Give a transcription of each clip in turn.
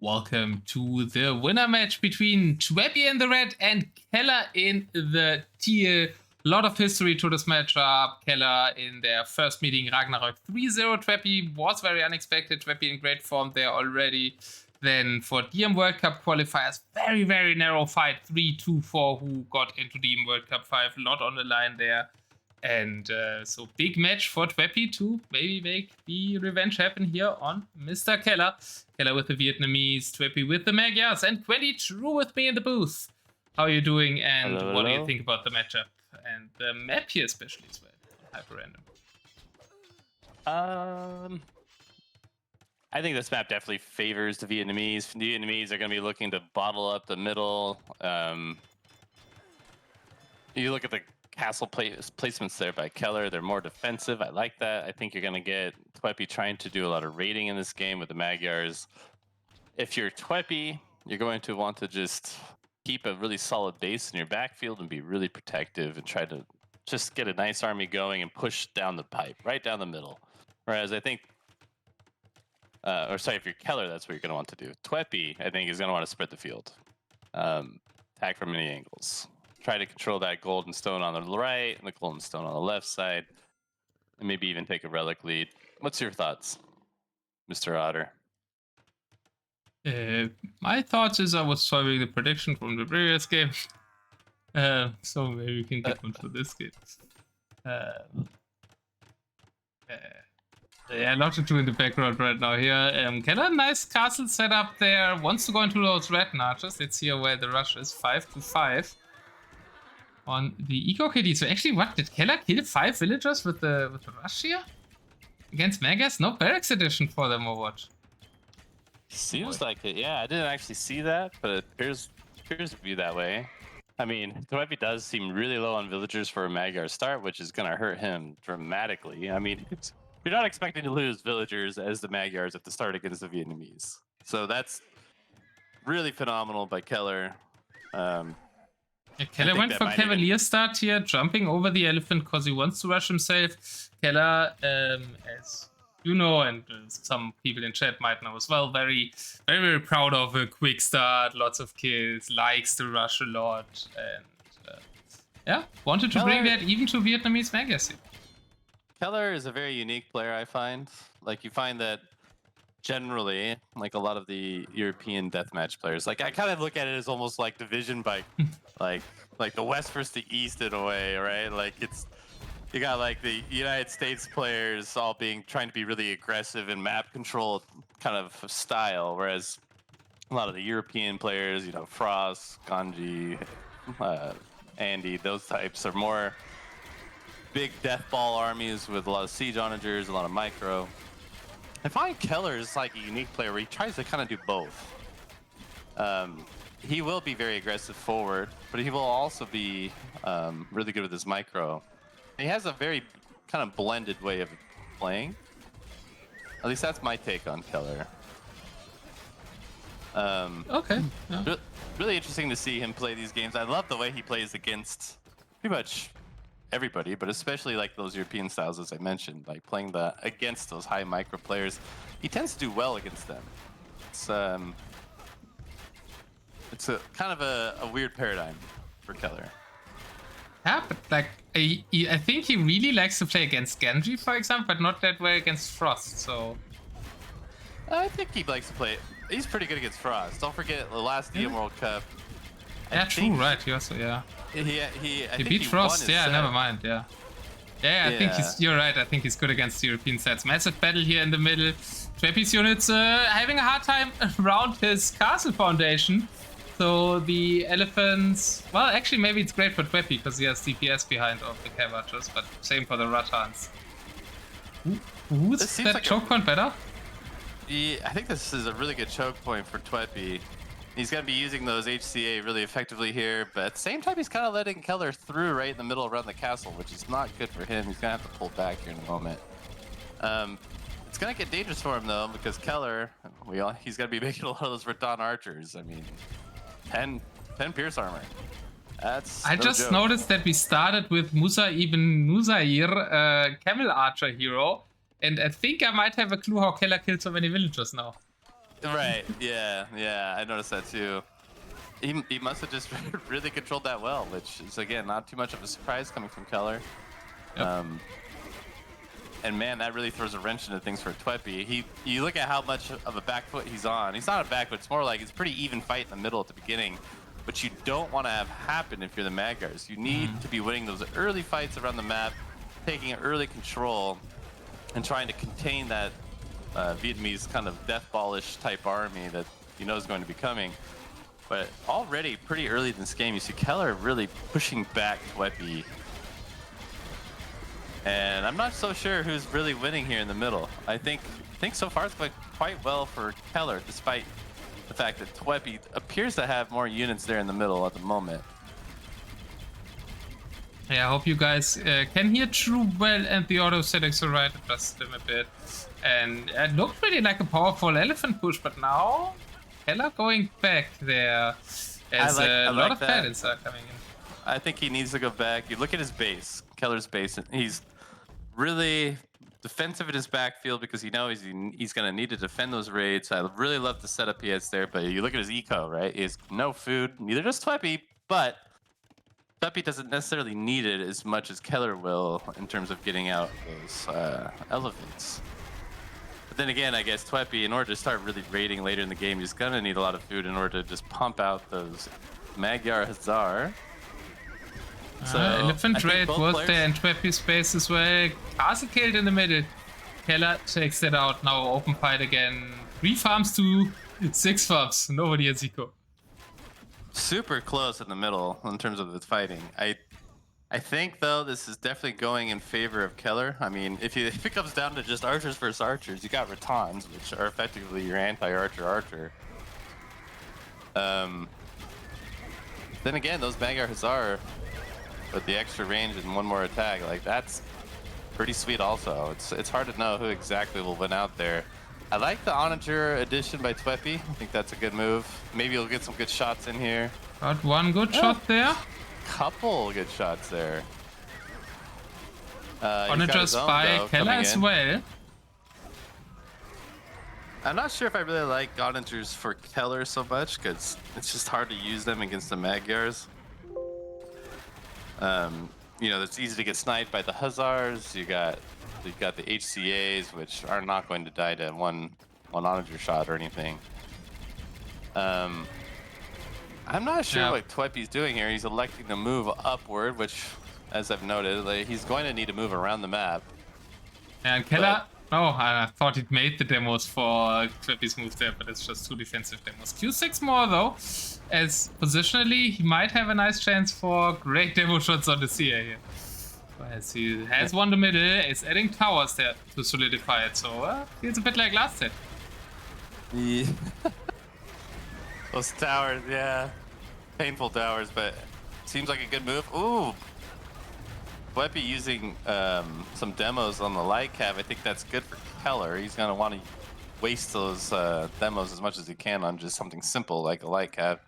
Welcome to the winner match between Twepy in the red and Kelar in the teal. Lot of history to this matchup. Kelar in their first meeting, Ragnarok 3-0. Twepy was very unexpected. Twepy in great form there already. Then for DM World Cup qualifiers, very, very narrow fight. 3-2-4 who got into DM World Cup 5. Lot on the line there. And so big match for Twepy to maybe make the revenge happen here on Mr. Kelar. Kelar with the Vietnamese, Twepy with the Magyars, and Quenty True with me in the booth. How are you doing, and hello, what do hello. you think about the matchup? And the map here especially as well, Hyperrandom. I think this map definitely favors the Vietnamese. The Vietnamese are going to be looking to bottle up the middle. You look at the castle placements there by Kelar, they're more defensive. I like that. I think you're going to get Twepy trying to do a lot of raiding in this game with the Magyars. If you're Twepy, you're going to want to just keep a really solid base in your backfield and be really protective and try to just get a nice army going and push down the pipe, right down the middle. Whereas I think, if you're Kelar, that's what you're going to want to do. Twepy, I think, is going to want to spread the field. Attack from many angles. Try to control that golden stone on the right and the golden stone on the left side. And maybe even take a relic lead. What's your thoughts, Mr. Otter? My thoughts is I was following the prediction from the previous game. So maybe we can get one for this game. Yeah, a lot to do in the background right now here. Kelar, nice castle setup there. Wants to go into those red archers. Let's see where the rush is. 5-5 on the Eco KD. So actually, what did Kelar kill 5 villagers with the rush here against Magyars? No barracks edition for them or what? Seems like it. Yeah, I didn't actually see that, but it appears to be that way. I mean, Twepy does seem really low on villagers for a Magyar start, which is going to hurt him dramatically. I mean, you're not expecting to lose villagers as the Magyars at the start against the Vietnamese. So that's really phenomenal by Kelar. Kelar went for Cavalier start here, jumping over the elephant because he wants to rush himself. Kelar, as you know, and some people in chat might know as well, very, very, very proud of a quick start, lots of kills, likes to rush a lot, and yeah, wanted to bring that even to Vietnamese Magyars. Kelar is a very unique player, I find. Like, you find that generally, like a lot of the European deathmatch players, like I kind of look at it as almost like division by like the West versus the East in a way, right? Like you got like the United States players all trying to be really aggressive and map control kind of style, whereas a lot of the European players, you know, Frost, Ganji, Andy, those types are more big deathball armies with a lot of siege onagers, a lot of micro. I find Kelar is like a unique player where he tries to kind of do both. He will be very aggressive forward, but he will also be really good with his micro. He has a very kind of blended way of playing. At least that's my take on Kelar. Okay. Yeah. Really interesting to see him play these games. I love the way he plays against pretty much everybody, but especially like those European styles, as I mentioned, like playing against those high micro players. He tends to do well against them. It's a kind of a weird paradigm for Kelar. Yeah, but like I think he really likes to play against Genji, for example, but not that way against Frost. So I think he likes to play. He's pretty good against Frost. Don't forget the last DM World Cup. Yeah, true, right? He also, yeah. He beat Frost. Yeah, never mind. Yeah. Yeah, I think you're right. I think he's good against the European sets. Massive battle here in the middle. Twepy's units having a hard time around his castle foundation. So the elephants, well, actually maybe it's great for Twepy because he has DPS behind of the cav archers, but same for the Rattans. Who's that like choke point better? I think this is a really good choke point for Twepy. He's going to be using those HCA really effectively here, but at the same time, he's kind of letting Kelar through right in the middle around the castle, which is not good for him. He's going to have to pull back here in a moment. It's going to get dangerous for him, though, because Kelar, he's going to be making a lot of those Rattan archers. I mean, 10 Pierce armor. I just noticed that we started with Musa ibn Nusair, Camel Archer hero, and I think I might have a clue how Kelar killed so many villagers now. Right. Yeah. I noticed that too. He must have just really controlled that well, which is again not too much of a surprise coming from Kelar. Yep. And man, that really throws a wrench into things for Twepy. You look at how much of a back foot he's on. He's not a back foot. It's more like it's a pretty even fight in the middle at the beginning, which you don't want to have happen if you're the Magyars. You need to be winning those early fights around the map, taking early control, and trying to contain that Vietnamese kind of deathballish type army that you know is going to be coming. But already pretty early in this game, you see Kelar really pushing back Twepy. And I'm not so sure who's really winning here in the middle. I think so far it's going quite well for Kelar, despite the fact that Twepy appears to have more units there in the middle at the moment. Yeah, I hope you guys can hear True well and the auto settings are right. Adjust them a bit. And it looked really like a powerful elephant push, but now Kelar going back there as a lot of paddles are coming in. I think he needs to go back. You look at his base, Keller's base, and he's really defensive in his backfield because he knows he's going to need to defend those raids. I really love the setup he has there, but you look at his eco, right? He has no food, neither does Twepy, but Twepy doesn't necessarily need it as much as Kelar will in terms of getting out those elephants. But then again, I guess Twepy, in order to start really raiding later in the game, he's going to need a lot of food in order to just pump out those Magyar Hussar. So elephant raid was there in Twepy's space as well. Castle killed in the middle. Kelar takes that out. Now open fight again. 3 farms to 6 farms. Nobody has eco. Super close in the middle in terms of the fighting. I think though this is definitely going in favor of Kelar. I mean, if it comes down to just archers versus archers, you got Rattans, which are effectively your anti-archer. Then again, those Magyar Hussar with the extra range and one more attack, like that's pretty sweet also. It's hard to know who exactly will win out there. I like the onager addition by Twepy. I think that's a good move. Maybe you'll get some good shots in here. Got one good shot there. Couple good shots there. Onagers by Kelar as well. I'm not sure if I really like onagers for Kelar so much because it's just hard to use them against the Magyars. You know, it's easy to get sniped by the Hussars. You got the HCAs, which are not going to die to one onager shot or anything. I'm not sure what Twepy's doing here. He's electing to move upward, which, as I've noted, like, he's going to need to move around the map. And Kelar, I thought it made the demos for Twepy's move there, but it's just 2 defensive demos. Q6 more though, as positionally he might have a nice chance for great demo shots on the CA here. As he has won the middle, is adding towers there to solidify it, so feels a bit like last set. Yeah. Those towers, yeah. Painful towers, but seems like a good move. Ooh! Twepy using some demos on the light cav. I think that's good for Kelar. He's going to want to waste those demos as much as he can on just something simple like a light cav.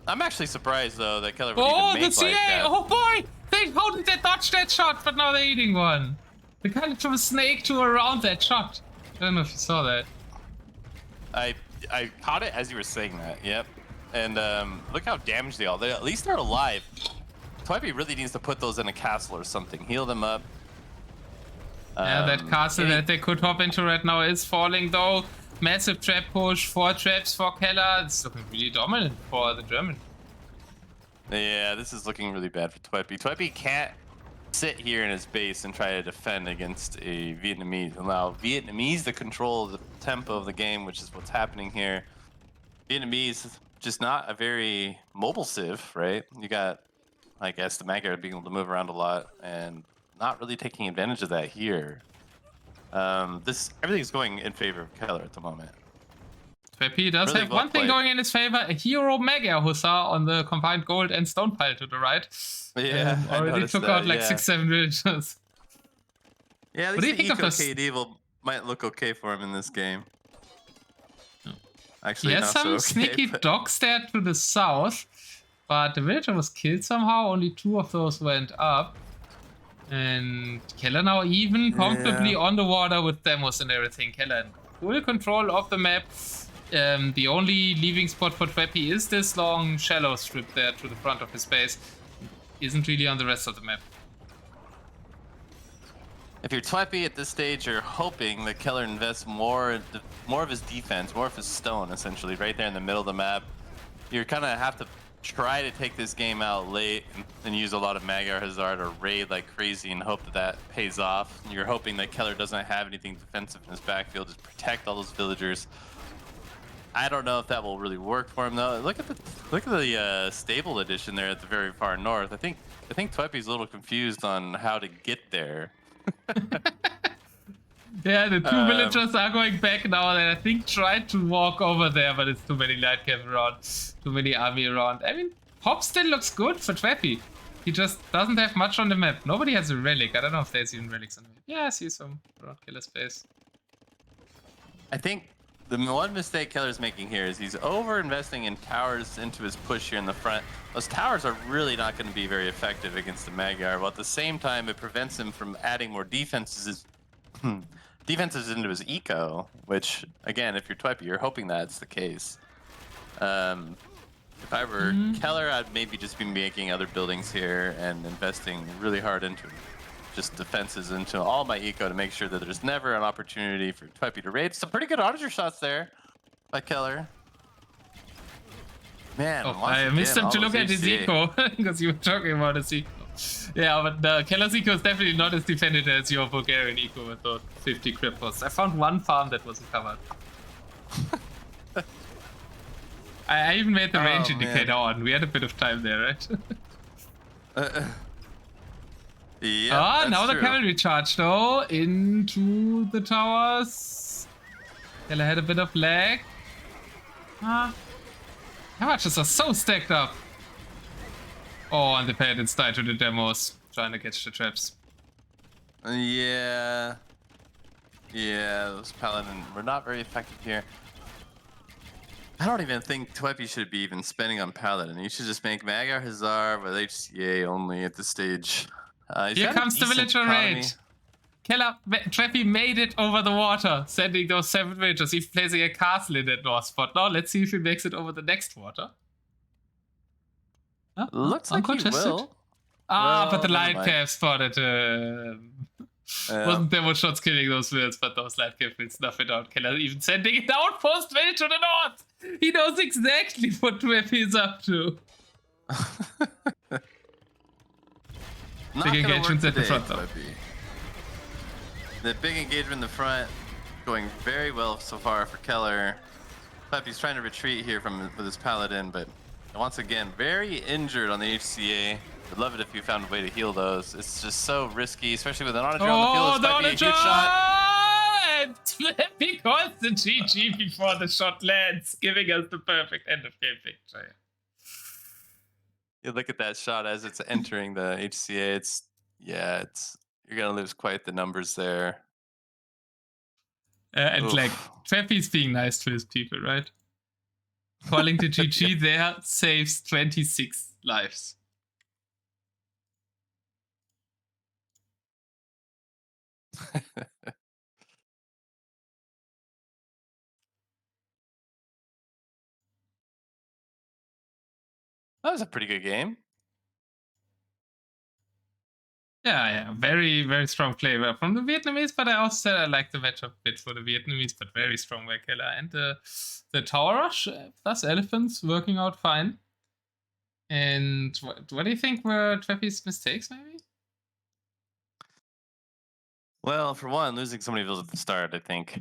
I'm actually surprised though that Kelar would even make the CA! light cav. Oh boy! How did they dodge that shot? But now they're eating one. They kind of threw a snake to around that shot. I don't know if you saw that. I caught it as you were saying that. Yep. And look how damaged they are. At least they're alive. Twepy really needs to put those in a castle or something. Heal them up. Yeah, that castle that they could hop into right now is falling though. Massive trap push, 4 traps for Kelar. It's looking really dominant for the German. Yeah, this is looking really bad for Twepy. Twepy can't sit here in his base and try to defend against a Vietnamese. Allow Vietnamese to control the tempo of the game, which is what's happening here. Vietnamese just not a very mobile civ, right? You got, I guess, the Magyar being able to move around a lot and not really taking advantage of that here. Everything's going in favor of Kelar at the moment. Twepy does really have one thing going in his favor: a hero Magyar Hussar on the combined gold and stone pile to the right. Yeah, already took out like 6-7 villagers. Yeah, at least the eco KD might look okay for him in this game. Actually, he has some sneaky docks there to the south, but the villager was killed somehow. Only 2 of those went up. And Kelar now even comfortably on the water with demos and everything. Kelar in full control of the map. The only leaving spot for Twepy is this long shallow strip there to the front of his base. Isn't really on the rest of the map. If you're Twepy at this stage, you're hoping that Kelar invests more of his defense, more of his stone, essentially, right there in the middle of the map. You're kind of have to try to take this game out late and use a lot of Magyar Hazard or raid like crazy and hope that that pays off. You're hoping that Kelar doesn't have anything defensive in his backfield, just protect all those villagers. I don't know if that will really work for him though. Look at the stable edition there at the very far north. I think Twepy's a little confused on how to get there. Yeah, the two villagers are going back now, and I think tried to walk over there, but it's too many light cap around, too many army around. I mean, Hop still looks good for Twepy. He just doesn't have much on the map. Nobody has a relic. I don't know if there's even relics on the map. Yeah, I see some around Killer space. I think the one mistake Keller's making here is he's over-investing in towers into his push here in the front. Those towers are really not going to be very effective against the Magyar, while at the same time it prevents him from adding more defenses into his eco, which, again, if you're Twepy, you're hoping that's the case. If I were Kelar, I'd maybe just be making other buildings here and investing really hard into just defenses into all my eco to make sure that there's never an opportunity for Twepy to raid. Some pretty good onager shots there by Kelar. Man, I missed him to look at his eco because you were talking about his eco. Yeah, but Keller's eco is definitely not as defended as your Bulgarian eco with those 50 crit posts. I found one farm that wasn't covered. I even made the range indicator on. We had a bit of time there, right? Yeah. Now true. the cavalry charge though into the towers. Keller had a bit of lag. Cavalries are so stacked up. Oh, and the paladins died to the demos, trying to catch the traps. Yeah, those paladins were not very effective here. I don't even think Twepy should be even spending on paladin. You should just make Magyar Hazard with HCA only at this stage. Here comes the villager raid. Twepy made it over the water, sending those 7 villagers. He's placing a castle in that north spot. Now let's see if he makes it over the next water. Looks like he will. But the light cap spotted. Wasn't demo shots killing those wills, but those light cap will snuff it out. Keller even sending an outpost way to the north. He knows exactly what Twepy is up to. Big engagements at the front though. The big engagement in the front going very well so far for Kelar. Twepy's trying to retreat here with his paladin, but once again, very injured on the HCA. Would love it if you found a way to heal those. It's just so risky, especially with an onager on the field. This might be a huge shot. And Twepy calls the GG before the shot lands, giving us the perfect end of game picture. You look at that shot as it's entering the HCA. You're gonna lose quite the numbers there. And like Twepy's being nice to his people, right? Calling the GG there saves 26 lives. That was a pretty good game. Yeah, very, very strong play from the Vietnamese, but I also said I like the matchup bit for the Vietnamese, but very strong by Keller. And the tower rush plus elephants working out fine. And what do you think were Twepy's mistakes, maybe? Well, for one, losing so many vills at the start, I think,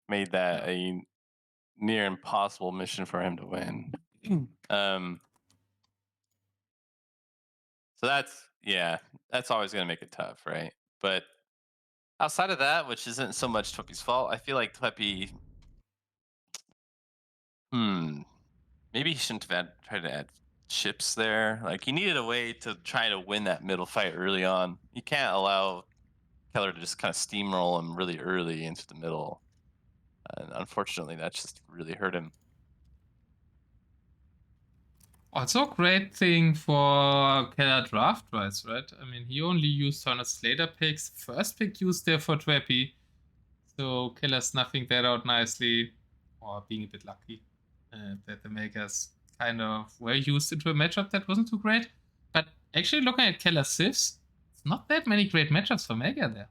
made that a near impossible mission for him to win. So that's always going to make it tough, right? But outside of that, which isn't so much Twepy's fault, I feel like Twepy, maybe he shouldn't have tried to add chips there. Like, he needed a way to try to win that middle fight early on. You can't allow Kelar to just kind of steamroll him really early into the middle. And unfortunately, that just really hurt him. Also, great thing for Keller draft-wise, right? I mean, he only used Honest later picks. First pick used there for Twepy. So Keller snuffing that out nicely. or being a bit lucky that the makers kind of were used into a matchup that wasn't too great. But actually, looking at Kelar Civs, it's not that many great matchups for Mega there.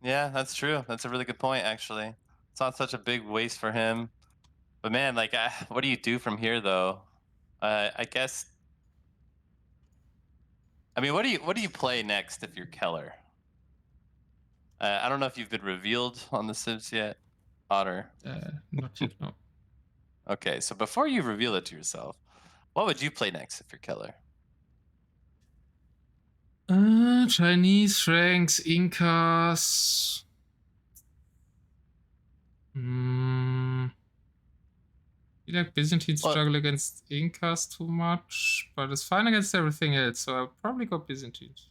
Yeah, that's true. That's a really good point, actually. It's not such a big waste for him. But man, like, what do you do from here, though? I guess. I mean, what do you play next if you're Kelar? I don't know if you've been revealed on the Civs yet, Otter. Not yet, no. Okay, so before you reveal it to yourself, what would you play next if you're Kelar? Chinese, Franks, Incas. I feel like Byzantine struggle against Incas too much, but it's fine against everything else, so I'll probably go Byzantines.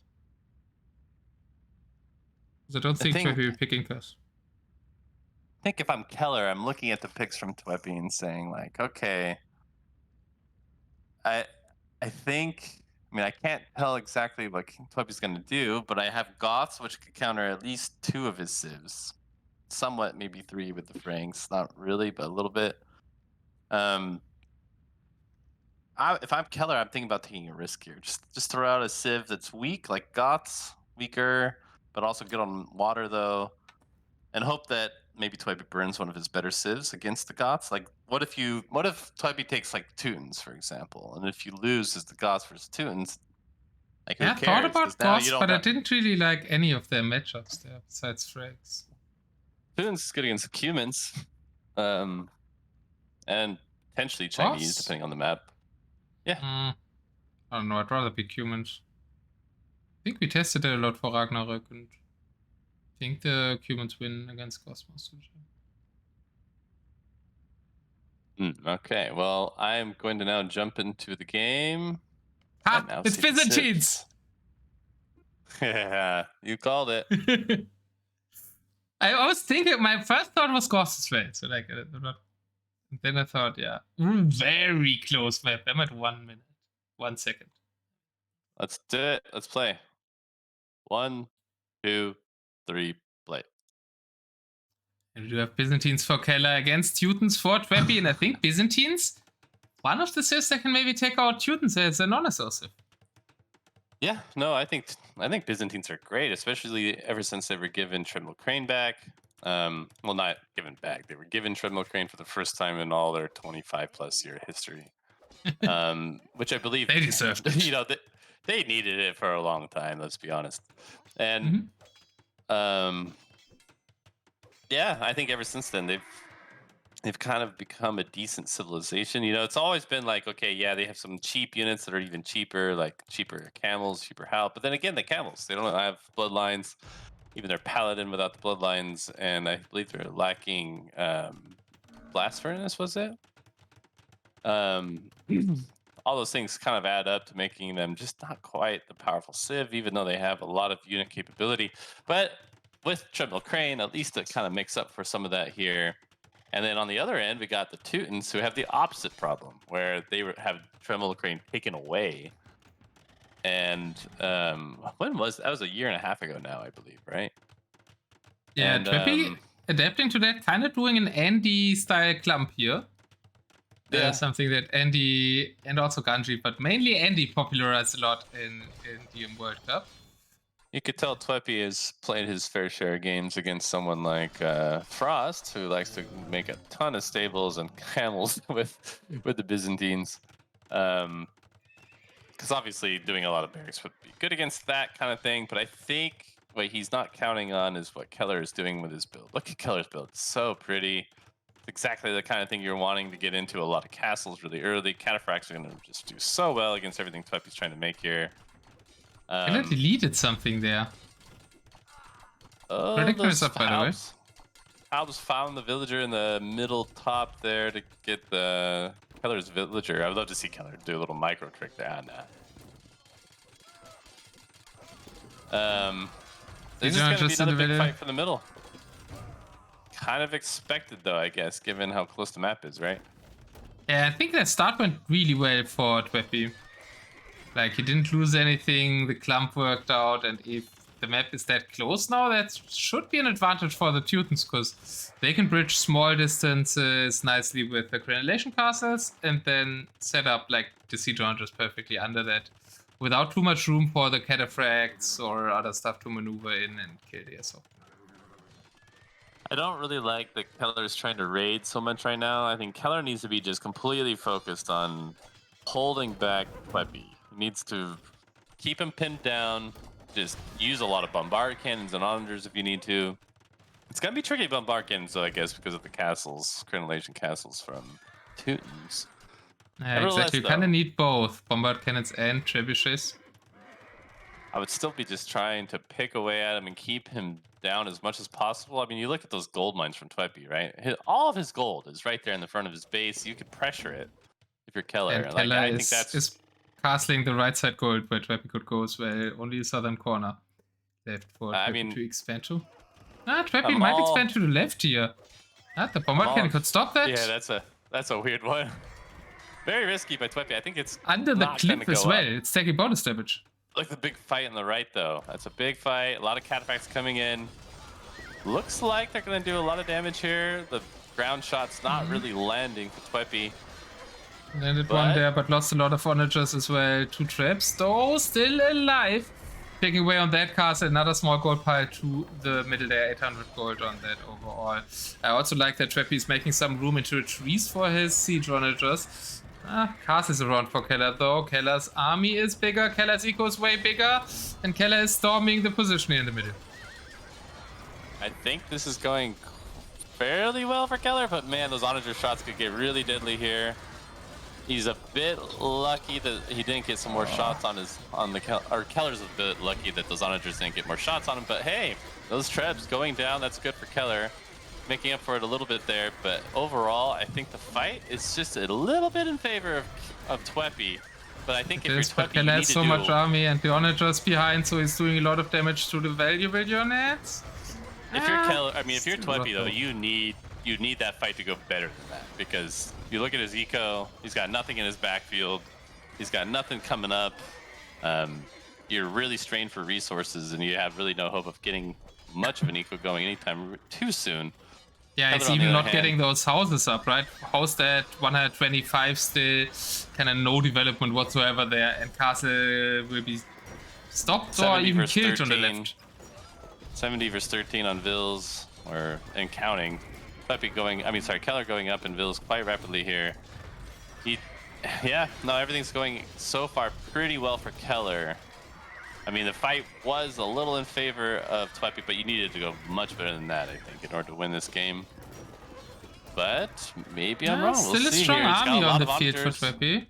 Because I don't think Twepy will pick Incas. I think if I'm Kelar, I'm looking at the picks from Twepy and saying, like, okay, I think, I mean, I can't tell exactly what Twepy's going to do, but I have Goths, which could counter at least 2 of his Civs. Somewhat, maybe 3 with the Franks. Not really, but a little bit. If I'm Kelar, I'm thinking about taking a risk here. Just throw out a Civ that's weak, like Goths, weaker, but also good on water, though. And hope that maybe Twepy burns one of his better Civs against the Goths. Like, what if Twepy takes like Teutons, for example, and if you lose as the Goths versus Teutons, like who cares? I thought about Goths, but I didn't really like any of their matchups there besides Franks. Teutons is good against Cumans, and potentially Chinese, depending on the map. Yeah. I don't know. I'd rather be Cumans. I think we tested it a lot for Ragnarök, and I think the Cumans win against Cosmos. Okay, well, I am going to now jump into the game. It's Byzantines! Yeah, you called it. I was thinking, my first thought was Ghost as well. So, like, and then I thought, yeah, very close map. I'm at 1 minute, 1 second. Let's do it. Let's play. 1, 2, 3, play. And we do have Byzantines for Kelar against Teutons for Twepy, and I think Byzantines, one of the Civs that can maybe take out Teutons as a non-associative. Yeah, no, I think Byzantines are great, especially ever since they were given Treadmill Crane back. Well, not given back. They were given Treadmill Crane for the first time in all their 25+ year history, which I believe they deserved it. You know, they needed it for a long time. Let's be honest. And yeah, I think ever since then they've kind of become a decent civilization. You know, it's always been like, okay, yeah, they have some cheap units that are even cheaper, like cheaper camels, cheaper help. But then again, the camels, they don't have bloodlines. Even their paladin without the bloodlines, and I believe they're lacking blast furnace. Was it? All those things kind of add up to making them just not quite the powerful Civ, even though they have a lot of unit capability. But with Treadmill Crane, at least it kind of makes up for some of that here. And then on the other end, we got the Teutons, who have the opposite problem, where they have Treadmill Crane taken away. And when was that? Was a year and a half ago now, I believe, right? Yeah, and Twepy adapting to that, kind of doing an Andy-style clump here. Yeah, something that Andy and also Ganji, but mainly Andy popularized a lot in DM World Cup. You could tell Twepy has played his fair share of games against someone like Frost, who likes to make a ton of stables and camels with the Byzantines. Because obviously doing a lot of barracks would be good against that kind of thing, but I think what he's not counting on is what Kelar is doing with his build. Look at Kellar's build. It's so pretty. It's exactly the kind of thing you're wanting to get into a lot of castles really early. Cataphracts are going to just do so well against everything Twepy's trying to make here. I deleted something there. Predictor is up, by the way. I'll just found the villager in the middle top there to get the Kellar's villager. I would love to see Kelar do a little micro trick there. This is going to be another big fight for the middle. Kind of expected, though, I guess, given how close the map is, right? Yeah, I think that start went really well for Twepy. Like, he didn't lose anything, the clump worked out, and if the map is that close now, that should be an advantage for the Teutons, because they can bridge small distances nicely with the granulation castles, and then set up like the siege launchers perfectly under that, without too much room for the cataphracts or other stuff to maneuver in and kill the SO. I don't really like that Keller's trying to raid so much right now. I think Kelar needs to be just completely focused on holding back Twepy. He needs to keep him pinned down, just use a lot of bombard cannons and onagers if you need to. It's gonna be tricky bombard cannons though, I guess, because of the castles, crenellation castles from Teutons. Yeah, exactly. You kind of need both bombard cannons and trebuchets. I would still be just trying to pick away at him and keep him down as much as possible. I mean, you look at those gold mines from Twepy, right? All of his gold is right there in the front of his base. You could pressure it if you're Kelar. And like, Kelar I think that's is castling the right side gold where Twepy could go as well. Only the southern corner left for Twepy to expand to. Twepy might expand to the left here. The bombard cannon could stop that. Yeah, that's a weird one. Very risky by Twepy. I think it's under the cliff as well. It's taking bonus damage. Look at the big fight on the right, though. That's a big fight. A lot of cataphracts coming in. Looks like they're going to do a lot of damage here. The ground shot's not really landing for Twepy. Landed one there, but lost a lot of onagers as well. 2 traps, though still alive. Taking away on that castle, another small gold pile to the middle there. 800 gold on that overall. I also like that Twepy is making some room into the trees for his siege onagers. Castles around for Kelar though. Kellar's army is bigger, Kellar's eco is way bigger, and Kelar is storming the position here in the middle. I think this is going fairly well for Kelar, but man, those onager shots could get really deadly here. He's a bit lucky that he didn't get some more shots on Kellar's a bit lucky that those onagers didn't get more shots on him, but hey, those trebs going down, that's good for Kelar. Making up for it a little bit there, but overall, I think the fight is just a little bit in favor of Twepy. But I think if you're Twepy, you need to has so much army and the onagers behind, so he's doing a lot of damage to the valuable units. If you're Kelar, I mean, if you're Twepy though, you need that fight to go better than that, because you look at his eco, he's got nothing in his backfield, he's got nothing coming up. You're really strained for resources, and you have really no hope of getting much of an eco going anytime too soon. Yeah, it's even not getting those houses up, right? House at 125 still, kind of no development whatsoever there, and castle will be stopped or even killed 13, on the left. 70 versus 13 on Vils, and counting. Kelar going up in Vils quite rapidly here. Everything's going so far pretty well for Kelar. I mean, the fight was a little in favor of Twepy, but you needed to go much better than that, I think, in order to win this game. But maybe I'm wrong. Still a strong army on the field for Twepy.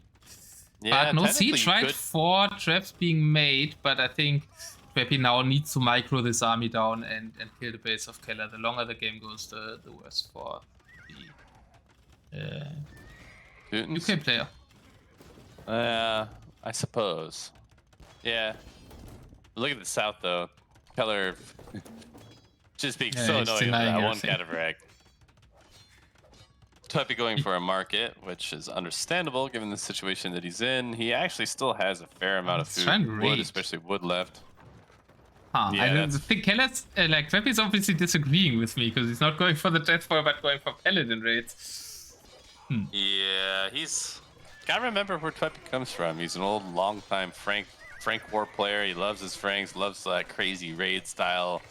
Yeah, but no siege, right? 4 traps being made, but I think Twepy now needs to micro this army down and kill the base of Kelar. The longer the game goes, the worse for the UK player. I suppose. Yeah. Look at the south, though. Kelar just being so annoying with that one cataphract. Twepy going for a market, which is understandable given the situation that he's in. He actually still has a fair amount of food, wood, especially wood left. I think Kellar's, Twepy's obviously disagreeing with me because he's not going for the Deathball but going for Paladin raids. Yeah, he's gotta remember where Twepy comes from. He's an old, long-time Frank War player. He loves his Franks, loves that crazy raid style.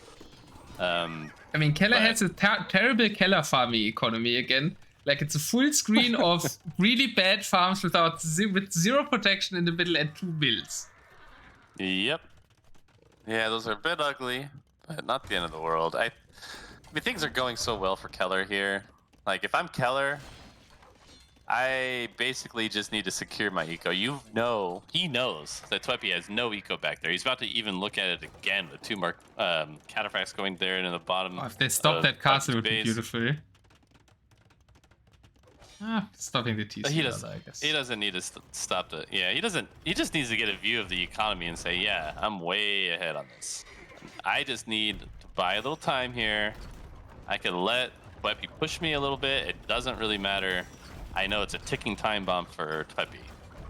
I mean, Kelar has a terrible Kelar farming economy again. Like, it's a full screen of really bad farms with 0 protection in the middle and 2 builds. Yep. Yeah, those are a bit ugly, but not the end of the world. I mean, things are going so well for Kelar here. Like, if I'm Kelar, I basically just need to secure my eco. He knows that Twepy has no eco back there. He's about to even look at it again with 2 more cataphracts going there and in the bottom. If they stop that castle, it would be beautiful. Stopping the TC. I guess. He doesn't need to stop the. Yeah, he doesn't. He just needs to get a view of the economy and say, yeah, I'm way ahead on this. I just need to buy a little time here. I can let Twepy push me a little bit. It doesn't really matter. I know it's a ticking time bomb for Twepy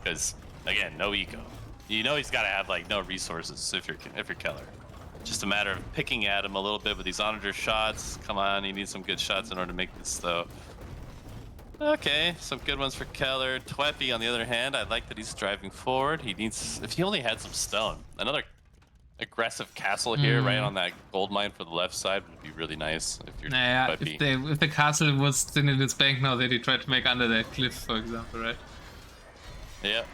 because, again, no eco. You know he's got to have like no resources if you're Kelar. Just a matter of picking at him a little bit with these onager shots. Come on, he needs some good shots in order to make this though. Okay, some good ones for Kelar. Twepy, on the other hand, I like that he's driving forward. He needs, if he only had some stone. Another aggressive castle here, right on that gold mine for the left side would be really nice. If you're if the castle was still in its bank now that he tried to make under that cliff, for example, right? Yep.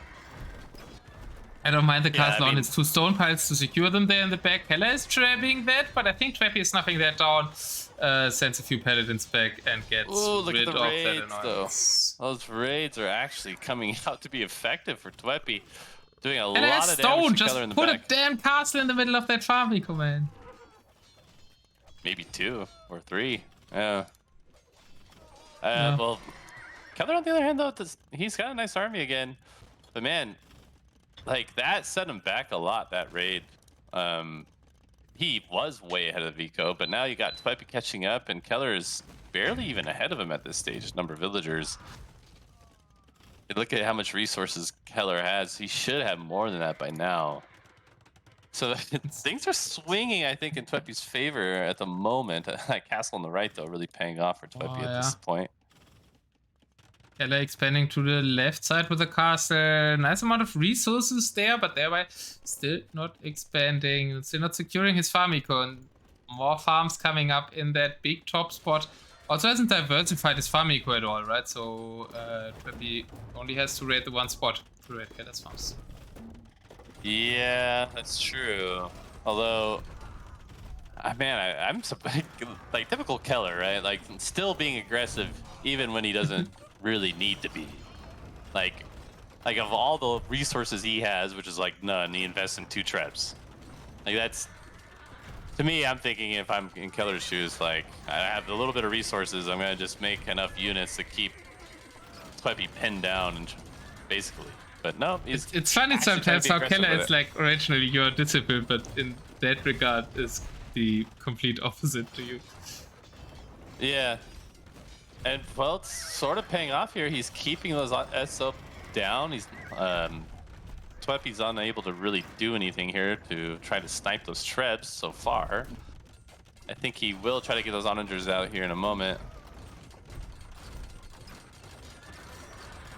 I don't mind the castle on its 2 stone piles to secure them there in the back. Kelar is trapping that, but I think Twepy is snuffing that down, sends a few paladins back, and gets rid of that annoyance. Those raids are actually coming out to be effective for Twepy. Doing a lot of stone. damage to Kelar in the Just put back. a damn castle in the middle of that farm, man. Maybe 2 or 3. Yeah. Well, Kelar on the other hand, though, he's got a nice army again. But man, like that set him back a lot, that raid. He was way ahead of Vico, but now you got Twepy catching up, and Kelar is barely even ahead of him at this stage, number of villagers. You look at how much resources Kelar has, he should have more than that by now. So things are swinging, I think, in Twepy's favor at the moment. That castle on the right, though, really paying off for Twepy at this point. Kelar expanding to the left side with the castle. Nice amount of resources there, but thereby still not expanding. Still not securing his farm econ. More farms coming up in that big top spot. Also hasn't diversified his farm eco at all, right? So Twepy only has to raid the 1 spot to raid Kelar's farms. Yeah, that's true. Although, man, I'm so, like typical Kelar, right? Like still being aggressive even when he doesn't really need to be. Like of all the resources he has, which is like none, he invests in 2 traps. Like that's, to me, I'm thinking if I'm in Kellar's shoes, like I have a little bit of resources, I'm gonna just make enough units to keep Twepy pinned down, and basically. But no, it's funny sometimes how Kelar is like originally your disciple, but in that regard is the complete opposite to you. Yeah, and well, it's sort of paying off here. He's keeping those SO down. He's Twepy's unable to really do anything here to try to snipe those trebs so far. I think he will try to get those onagers out here in a moment.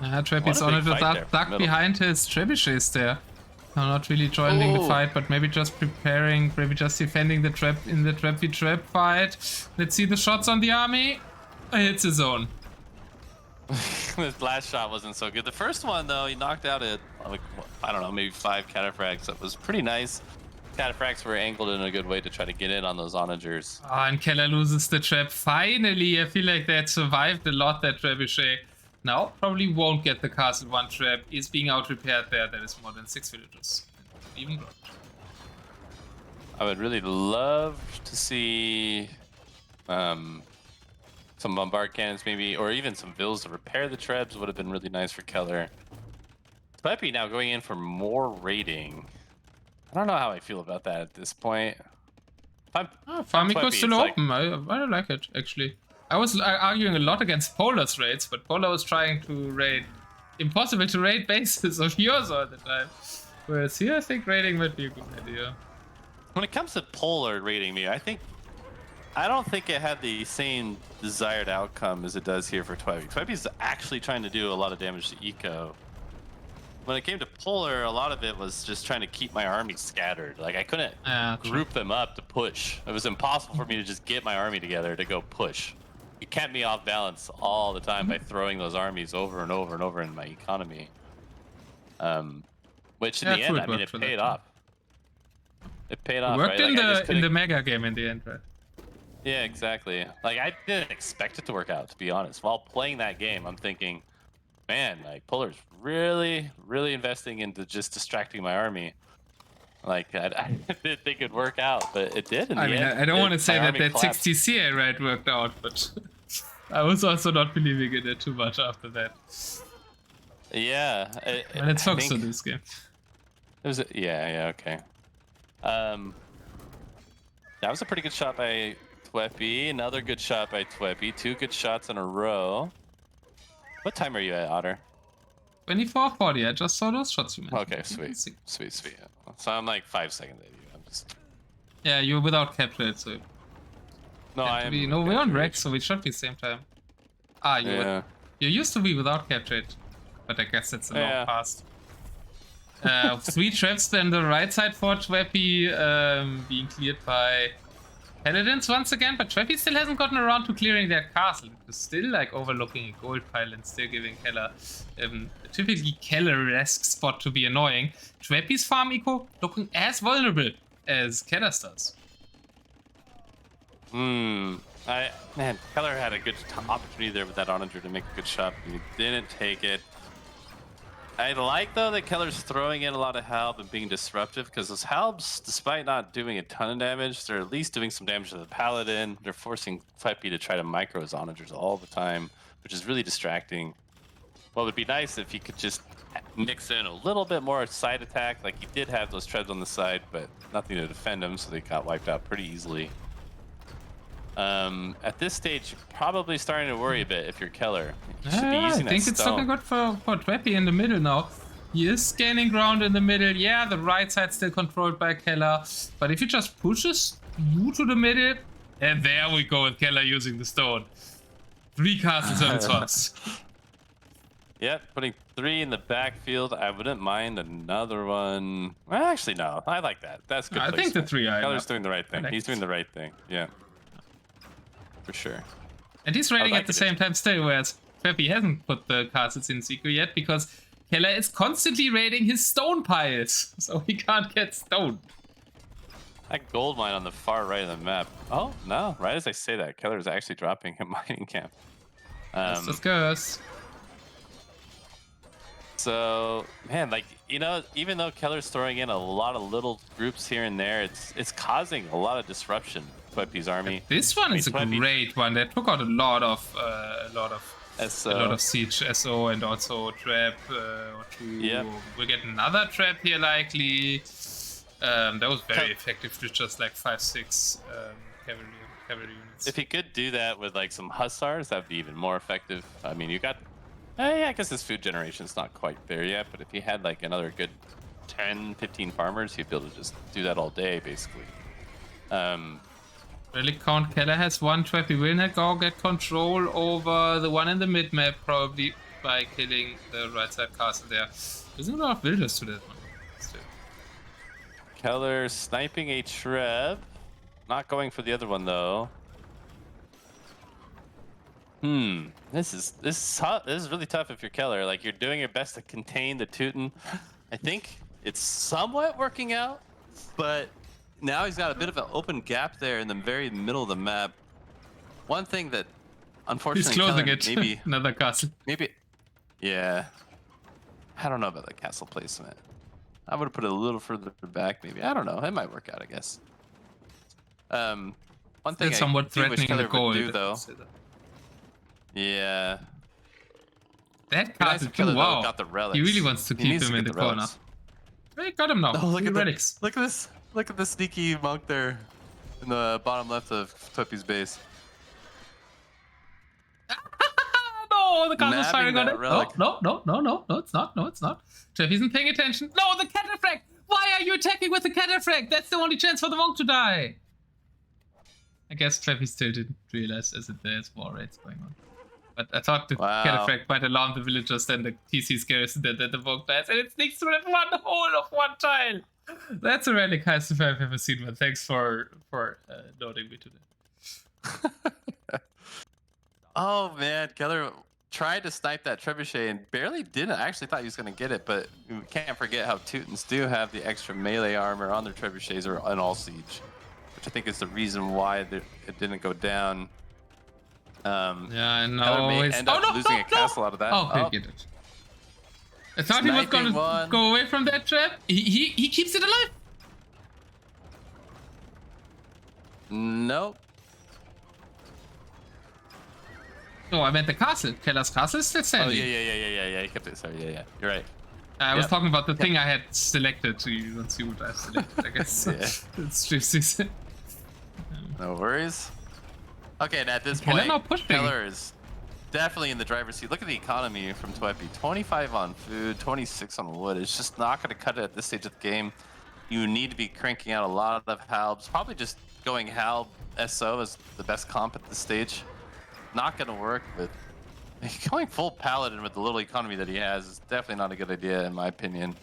Twepy's onager ducked behind his trebuchets there. No, not really joining the fight, but maybe just preparing, maybe just defending the trap in the trap fight. Let's see the shots on the army. It's his own. This last shot wasn't so good. The first one, though, he knocked out at, like, I don't know, maybe 5 cataphracts. That was pretty nice. Cataphracts were angled in a good way to try to get in on those onagers. Oh, and Kelar loses the trap. Finally, I feel like that survived a lot, that trebuchet. Now, probably won't get the castle 1 trap. Is being out-repaired there. That is more than 6 villagers. Even grown. I would really love to see some bombard cannons maybe, or even some vills to repair the trebs would have been really nice for Kelar. Twepy now going in for more raiding. I don't know how I feel about that at this point. Farm eco is still open. Like... I like it, actually. I was arguing a lot against Polar's raids, but Polar was trying to raid impossible to raid bases of yours all the time. Whereas here, I think raiding might be a good idea. When it comes to Polar raiding me, I don't think it had the same desired outcome as it does here for Twepy. Twepy's actually trying to do a lot of damage to eco. When it came to Polar, a lot of it was just trying to keep my army scattered. Like I couldn't group them up to push. It was impossible for me to just get my army together to go push. It kept me off balance all the time by throwing those armies over and over and over in my economy. Which in the end, I mean, it paid off. It paid off. Worked in the mega game in the end, right? Yeah, exactly. Like I didn't expect it to work out, to be honest. While playing that game, I'm thinking, man, like Polar's really, really investing into just distracting my army. Like I didn't think it'd work out, but it did. I mean, I don't want to say that 60 CA raid worked out, but I was also not believing in it too much after that. Yeah, let's focus on this game. It was okay. That was a pretty good shot by Twepy. Another good shot by Twepy. 2 good shots in a row. What time are you at, Otter? 24:40. I just saw those shots you mentioned. Okay, sweet. So I'm like 5 seconds ahead of you. Yeah, you're without capture, so No, I am. no, we're on captured. Rex, so we should be same time. Ah, Yeah. you used to be without capture, but I guess that's a long Yeah. past. 3 traps on the right side for Twepy, being cleared by Paladins once again, but Twepy still hasn't gotten around to clearing that castle. It's still like overlooking a gold pile and still giving Kelar a typically Kelar-esque spot to be annoying. Twepy's farm eco looking as vulnerable as Kelar's does. Man, Kelar had a good opportunity there with that onager to make a good shot, but he didn't take it. I like, though, that Keller's throwing in a lot of help and being disruptive, because those helps, despite not doing a ton of damage, they're at least doing some damage to the paladin. They're forcing Twepy to try to micro his onagers all the time, which is really distracting. Well, it'd be nice if he could just mix in a little bit more side attack. Like, he did have those treads on the side, but nothing to defend him, so they got wiped out pretty easily. At this stage, you're probably starting to worry a bit if you're Kelar. You should be using I think that it's stone. looking good for Twepy in the middle now. He is scanning ground in the middle. Yeah, the right side still controlled by Kelar. But if he just pushes you to the middle, and there we go with Kelar using the stone. 3 castles on its horse. Yep, putting 3 in the backfield. I wouldn't mind another one. Well, actually, no. I like that. That's good. I think the 3 are Keller's enough. doing the right thing. Like He's doing the right thing. Yeah. For sure. And he's raiding like at the it. same time still, whereas Twepy hasn't put the castles in secret yet because Kelar is constantly raiding his stone piles, so he can't get stone. That gold mine on the far right of the map. Oh, no. Right as I say that, Keller is actually dropping a mining camp. That's just goes. So, man, like, you know, even though Keller's throwing in a lot of little groups here and there, it's causing a lot of disruption. Twepy's army. This one is a great one. That took out a lot of siege SO and also trap. Or 2. Yep. We'll get another trap here likely. That was very effective with just like 5-6 cavalry units. If he could do that with like some hussars, that'd be even more effective. I mean, you got. Yeah, I guess his food generation's not quite there yet, but if he had like another good 10, 15 farmers, he'd be able to just do that all day, basically. Relic Count Kelar has 1. Twepy will not go get control over the one in the mid map, probably by killing the right side castle there. There's a lot of builders to that one. Still. Keller sniping a Treb. Not going for the other one though. This is really tough if you're Keller. Like, you're doing your best to contain the Teuton. I think it's somewhat working out, but now he's got a bit of an open gap there in the very middle of the map. One thing that, unfortunately, He's closing Keller, it. maybe Another castle. yeah. I don't know about the castle placement. I would have put it a little further back, maybe. I don't know. It might work out, I guess. One thing That's somewhat do wish threatening the Keller goal. would do, though. Yeah. That Nice castle if too, Keller, though, wow. got the relics. He really wants to He keep needs him to in get the corner. relics. Hey, got him now. Oh, look 3 at relics. Look at this. Look at the sneaky monk there in the bottom left of Twepy's base. No, the castle's Nabbing firing on that it. relic. No, it's not. No, it's not. Jeff isn't paying attention. No, the cataphract! Why are you attacking with the cataphract? That's the only chance for the monk to die. I guess Twepy still didn't realize as there's war raids going on. But I thought the cataphract might alarm the villagers, then the TC's garrison, that the monk dies, and it sneaks through that one hole of 1 tile. That's a relic heist if I've ever seen one. Thanks for noting me today. Oh man, Keller tried to snipe that trebuchet and barely didn't. I actually thought he was going to get it, but we can't forget how Teutons do have the extra melee armor on their trebuchets or on all siege, which I think is the reason why it didn't go down. Yeah, I know. Keller may end up losing a castle out of that. Oh, okay, get it. I thought he was going to go away from that trap. He keeps it alive. Nope. No, I meant the castle. Keller's castle is still Oh, standing. yeah. He kept it. Sorry, yeah. You're right. I was talking about the thing I had selected, so you don't see what I've selected, I guess. Yeah. It's just No worries. Okay, and at this Keller point, now pushing. Keller is definitely in the driver's seat. Look at the economy from Twepy. 25 on food, 26 on wood. It's just not going to cut it at this stage of the game. you need to be cranking out a lot of halbs. Probably just going halb SO is the best comp at this stage. Not going to work with going full paladin with the little economy that he has is definitely not a good idea in my opinion.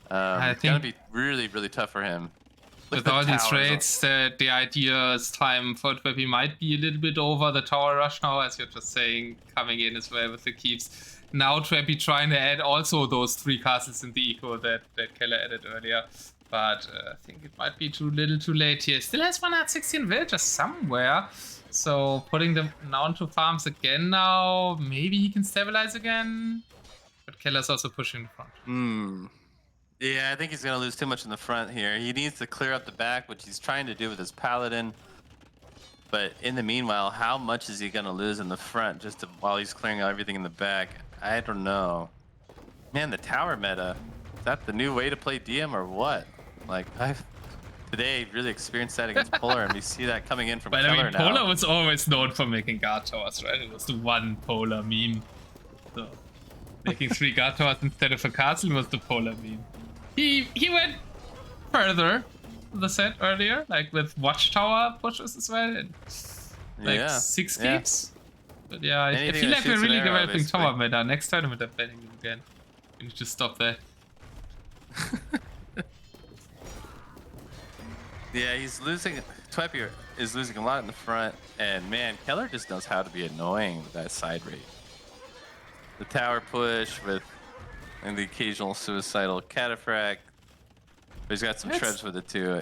I It's going to think be really, really tough for him. with all these raids, the idea is time for Twepy might be a little bit over the tower rush now, as you're just saying, coming in as well with the keeps. Now Twepy trying to add also those 3 castles in the eco that Kelar added earlier. But I think it might be too little too late here. Still has 116 villagers somewhere. So putting them now into farms again now. Maybe he can stabilize again. But Keller's also pushing the front. Yeah, I think he's going to lose too much in the front here. He needs to clear up the back, which he's trying to do with his paladin. But in the meanwhile, how much is he going to lose in the front while he's clearing out everything in the back? I don't know. Man, the tower meta. Is that the new way to play DM or what? Like, I've today really experienced that against Polar, and we see that coming in from Kelar now. I mean, Polar was always known for making guard towers, right? It was the one Polar meme. So, making 3 guard towers instead of a castle was the Polar meme. He went further the set earlier, like with watchtower pushes as well, and like 6 keeps. But yeah, I feel like we're really developing tower meta. Next tournament I'm banning them again. We need to stop that. Yeah, he's losing. Twepy is losing a lot in the front, and man, Kelar just knows how to be annoying with that side rate. The tower push and the occasional suicidal cataphract. But he's got some shreds with it too.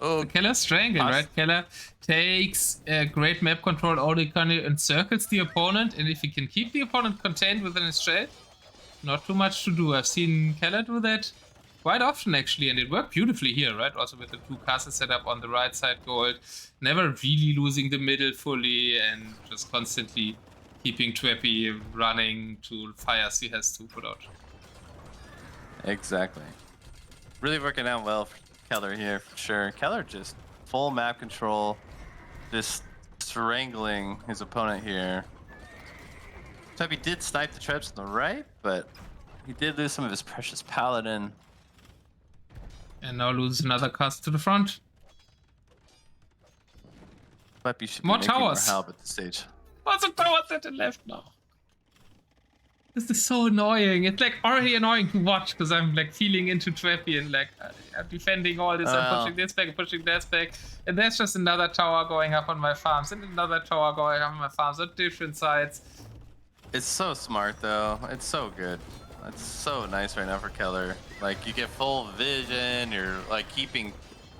Oh, Kelar Strangle, right? Kelar takes great map control, all economy, and circles the opponent, and if he can keep the opponent contained within his shade, not too much to do. I've seen Kelar do that quite often actually, and it worked beautifully here, right? Also with the 2 castle setup on the right side gold, never really losing the middle fully, and just constantly keeping Twepy running to fires he has to put out. Exactly. Really working out well for Kelar here for sure. Kelar just full map control, just strangling his opponent here. Twepy did snipe the traps on the right, but he did lose some of his precious paladin. And now loses another cast to the front. Twepy should be more making towers. More help at this stage. What's the towers at the left now? This is so annoying. It's like already annoying to watch because I'm like feeling into Twepy and like I'm defending all this, I'm pushing this back, pushing this back, and there's just another tower going up on my farms and another tower going up on my farms on different sides. It's so smart though. It's so good. It's so nice right now for Kelar. Like you get full vision. You're like keeping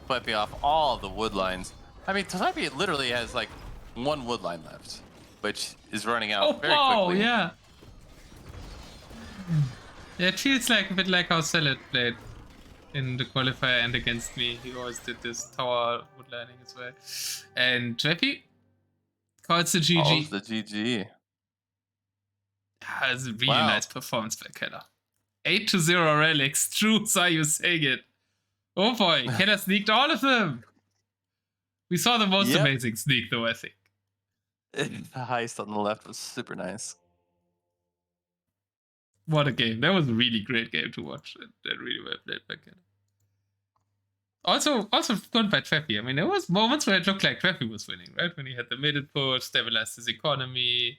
Twepy off all of the wood lines. I mean, Twepy literally has like 1 wood line left, which is running out very quickly. Oh, yeah. Yeah, it feels like a bit like how Salad played in the qualifier and against me. He always did this tower woodlining as well. And Twepy calls the GG. Calls the GG. That's a really nice performance by Kelar. 8-0 relics. True, saw you saying it. Oh boy, Kelar sneaked all of them. We saw the most amazing sneak though, I think. The heist on the left was super nice. What a game. That was a really great game to watch. That really well played by Kelar. Also good by Twepy. I mean, there was moments where it looked like Twepy was winning, right? When he had the middle push, stabilized his economy.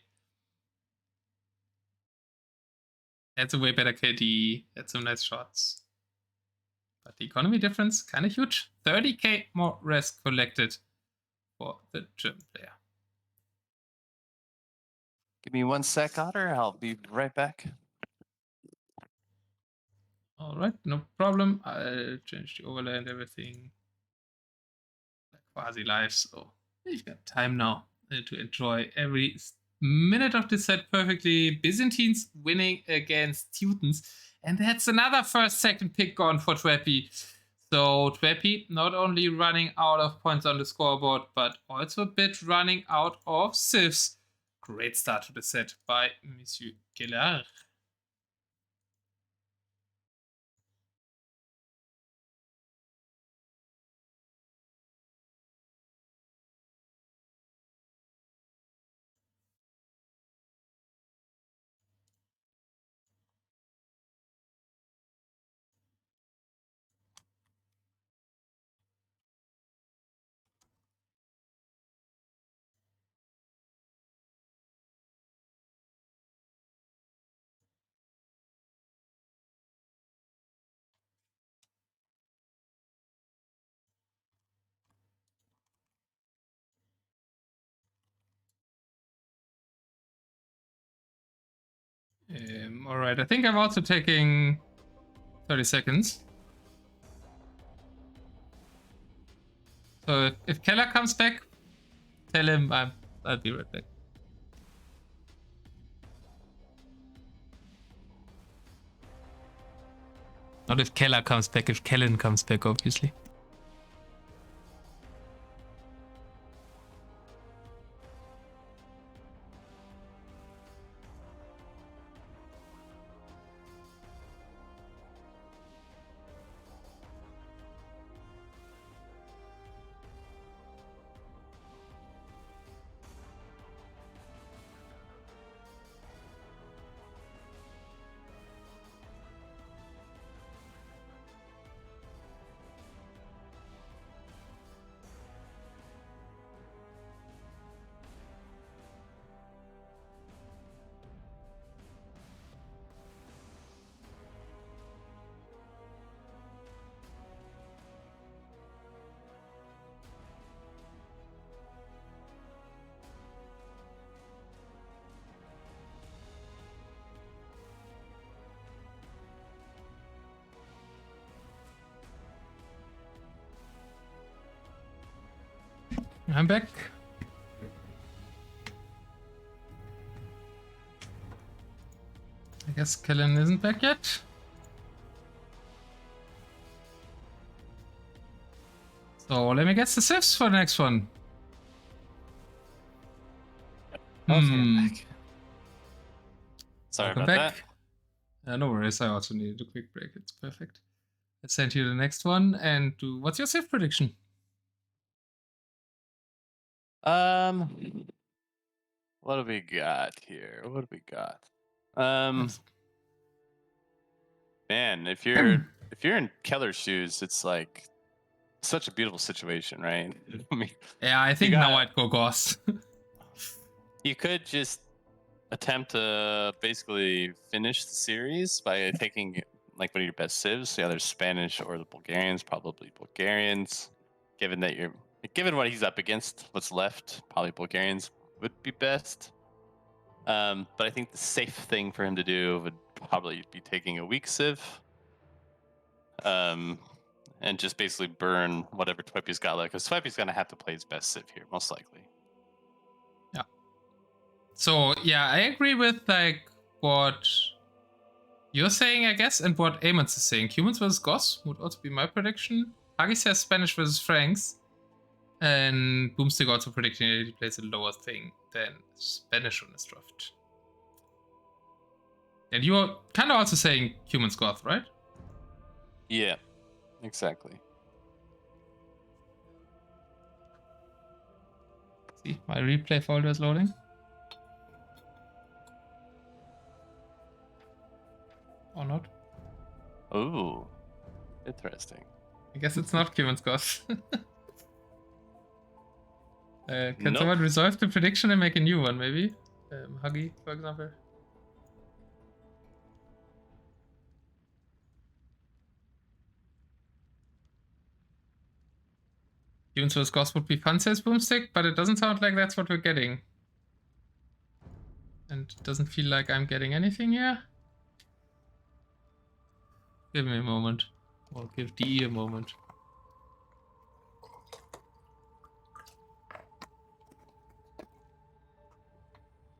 Had a way better KD, had some nice shots. But the economy difference, kind of huge. 30k more res collected for the German player. Give me 1 sec, Otter. I'll be right back. Alright, no problem. I'll change the overlay and everything. Like quasi live, so we've got time now to enjoy every minute of this set perfectly. Byzantines winning against Teutons. And that's another first-second pick gone for Twepy. So Twepy not only running out of points on the scoreboard, but also a bit running out of civs. Great start to the set by Monsieur Kelar. Alright, I think I'm also taking 30 seconds. So if Kelar comes back, tell him I'll be right back. Not if Kelar comes back, if Kellen comes back, obviously. I'm back. I guess Kellen isn't back yet. So let me guess the civs for the next one. Back. Sorry Welcome about back. No worries, I also needed a quick break. It's perfect. Let's send you the next one and do. What's your civ prediction? that. What do we got here? What do we got? Man, if you're in Keller's shoes, it's like such a beautiful situation, right? I mean, Yeah, I think now I'd go Ghost. you could just attempt to basically finish the series by taking like one of your best civs, the other Spanish or the Bulgarians, probably Bulgarians. Given what he's up against, what's left, probably Bulgarians would be best. But I think the safe thing for him to do would probably be taking a weak civ. And just basically burn whatever Twepy's got left, because Twepy's gonna have to play his best civ here, most likely. Yeah. So yeah, I agree with like what you're saying, I guess, and what Amons is saying. Humans versus Goths would also be my prediction. Huggie says Spanish versus Franks. And Boomstick also predicting that he plays a lower thing than Spanish on his draft. And you are kind of also saying humans Goth, right? Yeah, exactly. See, my replay folder is loading. Or not? Ooh, interesting. I guess it's not humans Goth. Can someone resolve the prediction and make a new one, maybe? Huggie, for example. Humans vs. Goths would be fun, says Boomstick, but it doesn't sound like that's what we're getting. And it doesn't feel like I'm getting anything here. Give me a moment. Or give DE a moment.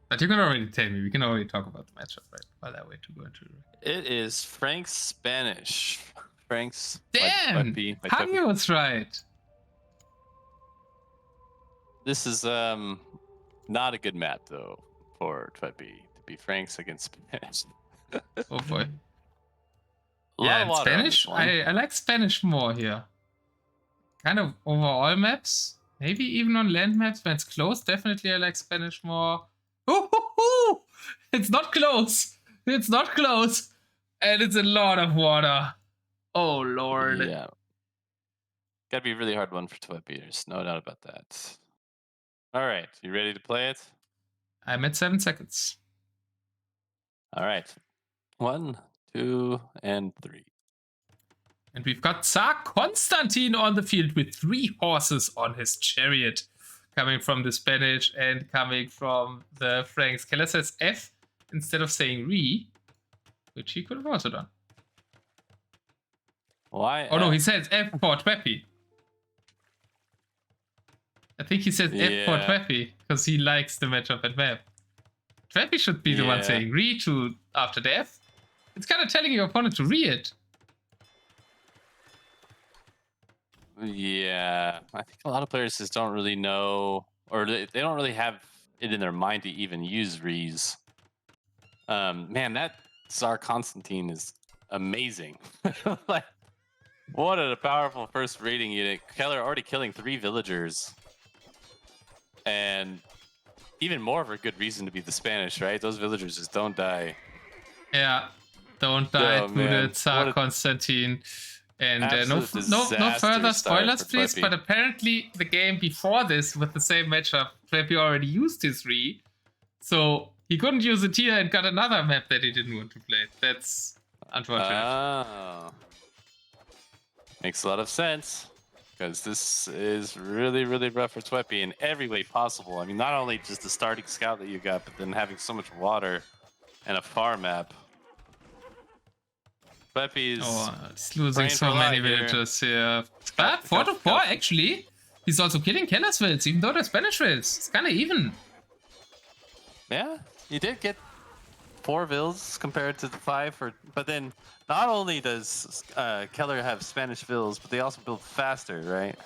But you can already tell me. We can already talk about the matchup, right? While I wait to go into it is Frank's Spanish. Frank's. Damn! Huggie was right. This is not a good map though for Twepy to be Franks against Spanish. Oh boy. Yeah, Spanish. I like Spanish more here. Kind of over all maps. Maybe even on land maps when it's close. Definitely I like Spanish more. Ooh, it's not close. It's not close. And it's a lot of water. Oh, Lord. Yeah. Gotta be a really hard one for Twepy. There's no doubt about that. All right. You ready to play it? I'm at 7 seconds. All right. 1, 2, and 3. And we've got Tsar Constantine on the field with 3 horses on his chariot. Coming from the Spanish and coming from the Franks. Kelar says F. instead of saying re, which he could have also done. Why? Oh no, he says F for Twepy. I think he says F for Twepy because he likes the matchup at map. Twepy should be the one saying re to after the F. It's kind of telling your opponent to re it. Yeah, I think a lot of players just don't really know, or they don't really have it in their mind to even use re's. Man, that Tsar Constantine is amazing. Like, what a powerful first raiding unit. Kelar already killing 3 villagers. And even more of a good reason to be the Spanish, right? Those villagers just don't die. Yeah, don't die to the Tsar Constantine. And no further spoilers, please. But apparently, the game before this with the same matchup, Twepy already used his re, so he couldn't use a tier and got another map that he didn't want to play. That's unfortunate. Oh, makes a lot of sense. Because this is really, really rough for Twepy in every way possible. I mean, not only just the starting scout that you got, but then having so much water and a farm map. Twepy's losing so many villagers here. But 4 to 4, actually. He's also killing Keller's vills, even though they're Spanish vills. It's kind of even. Yeah, he did get 4 vills compared to the 5. But then, not only does Kelar have Spanish vills, but they also build faster, right?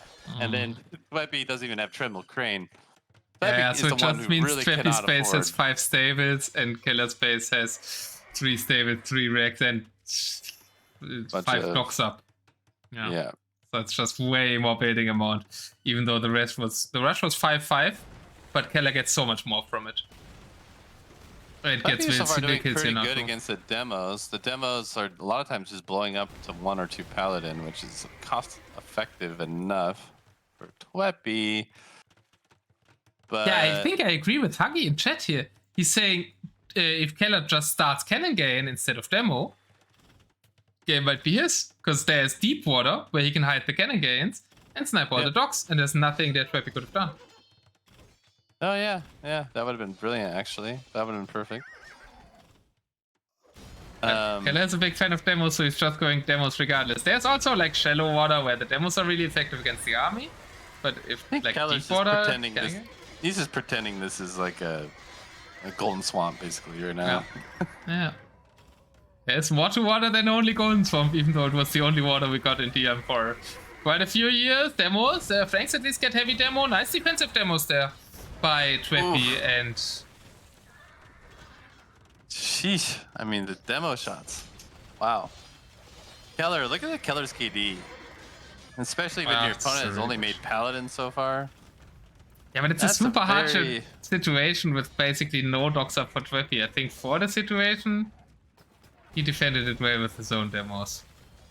And then Twepy doesn't even have Tremble Crane. Yeah, so it just means Twepy's base has 5 stables, and Keller's base has 3 stables, 3 wrecks, and 5 docks up. Yeah. So it's just way more building amount, even though the rush was 5-5, but Kelar gets so much more from it. It gets so far doing pretty good against the demos. The demos are a lot of times just blowing up to 1 or 2 paladin, which is cost effective enough for Twepy. But yeah, I think I agree with Huggie in chat here. He's saying if Kelar just starts Cannon Gain instead of demo, game might be his, because there's deep water where he can hide the Cannon Gains and snipe all the docks, and there's nothing that Twepy could have done. Oh yeah, that would have been brilliant actually. That would have been perfect. Kelar's a big fan of demos, so he's just going demos regardless. There's also like shallow water where the demos are really effective against the army, but if like deep water, he's just pretending this is like a golden swamp basically right now. Yeah. There's more to water than only golden swamp, even though it was the only water we got in DM for quite a few years. Demos, Franks at least get heavy demo, nice defensive demos there by Twepy and. Sheesh! I mean the demo shots. Wow. Kelar, look at the Kellar's KD. Especially when your opponent has only made Paladin so far. Yeah, but it's a super hard situation with basically no docks up for Twepy. I think for the situation, he defended it well with his own demos.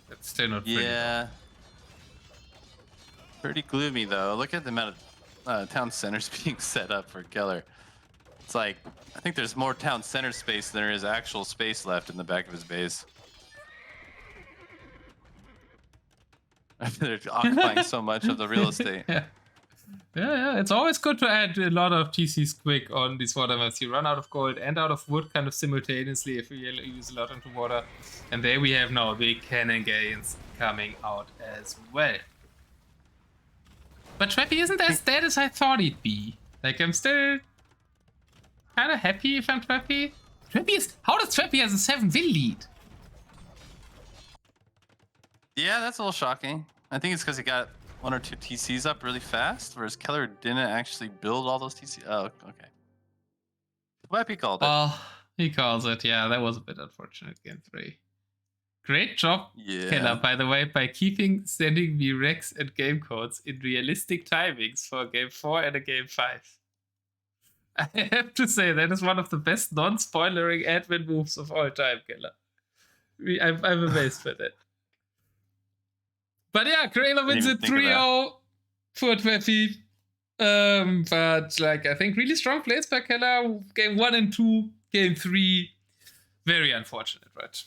That's still not pretty. Yeah. Pretty gloomy though. Look at the amount of town centers being set up for Kelar. It's like, I think there's more town center space than there is actual space left in the back of his base. They're occupying so much of the real estate. Yeah, it's always good to add a lot of TCs quick on these water maps. You run out of gold and out of wood kind of simultaneously if you use a lot into water. And there we have now the Cannon Gains coming out as well. But Twepy isn't as dead as I thought he'd be. Like, I'm still kind of happy if I'm Twepy. How does Twepy has a 7 vill lead? Yeah, that's a little shocking. I think it's because he got 1 or 2 TCs up really fast, whereas Kelar didn't actually build all those TCs. Oh, okay. Twepy called it. Well, he calls it. Yeah, that was a bit unfortunate game 3. Great job, Kelar, by the way, by sending me Rex and game codes in realistic timings for game 4 and a game 5. I have to say, that is one of the best non-spoilering admin moves of all time, Kelar. I'm amazed by that. But yeah, Krayla wins it 3-0 for Twepy. But like, I think really strong plays by Kelar. Game 1 and 2, game 3, very unfortunate, right?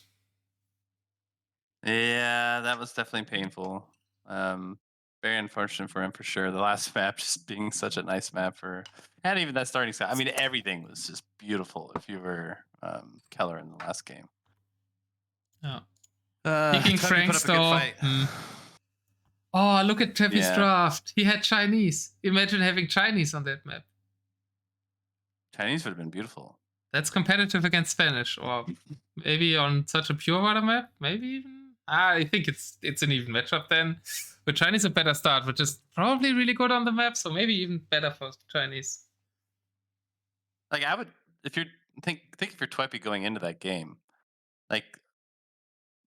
Yeah, that was definitely painful. Very unfortunate for him for sure. The last map just being such a nice map for, And even that starting set. I mean, everything was just beautiful if you were Kelar in the last game. Yeah. Picking Franks, put up a good though. fight. Oh, look at Twepy's Yeah. draft. He had Chinese. Imagine having Chinese on that map. Chinese would have been beautiful. That's competitive against Spanish, or maybe on such a pure water map. Maybe even. I think it's an even matchup then. But Chinese a better start, which is probably really good on the map, so maybe even better for Chinese. Like I would, if you're think if you're Twepy going into that game, like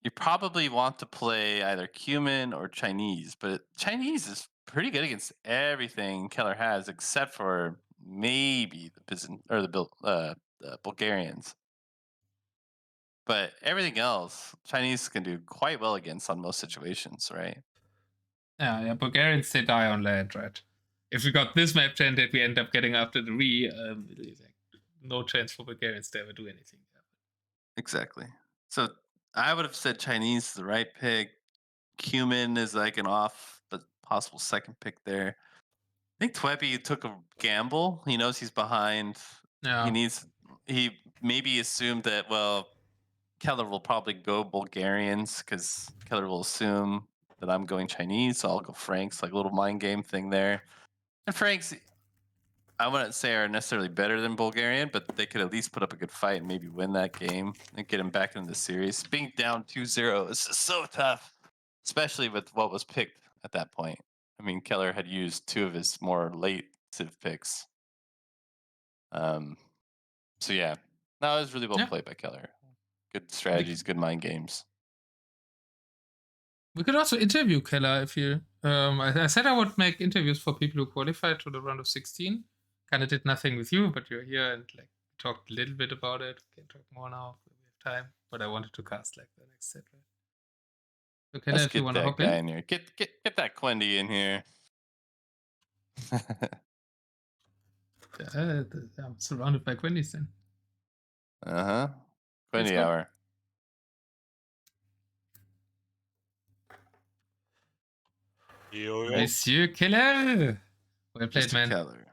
you probably want to play either cumin or Chinese, but Chinese is pretty good against everything Kelar has, except for maybe the Byzantine or the Bulgarians. But everything else, Chinese can do quite well against on most situations, right? Yeah, Bulgarians, they die on land, right? If we got this map gen that we end up getting after the no chance for Bulgarians to ever do anything. Exactly. So I would have said Chinese is the right pick. Cumin is like an off, but possible second pick there. I think Twepy took a gamble. He knows he's behind. Yeah. He maybe assumed that, well, Kelar will probably go Bulgarians because Kelar will assume that I'm going Chinese, so I'll go Franks, like a little mind game thing there. And Franks, I wouldn't say are necessarily better than Bulgarian, but they could at least put up a good fight and maybe win that game and get him back into the series. Being down 2-0 is just so tough, especially with what was picked at that point. I mean, Kelar had used 2 of his more late Civ picks. So yeah, no, it was really well played by Kelar. Good strategies, good mind games. We could also interview Kelar if you. I said I would make interviews for people who qualified to the round of 16. Kind of did nothing with you, but you're here and like talked a little bit about it. We can talk more now if we have time. But I wanted to cast like the next set, right? Okay, Let's if you get want to that hop guy in. in here. Get that Quendy in here. I'm surrounded by Quendys then. Quendy hour. Monsieur Kelar. Well played, Mr. man. Kelar.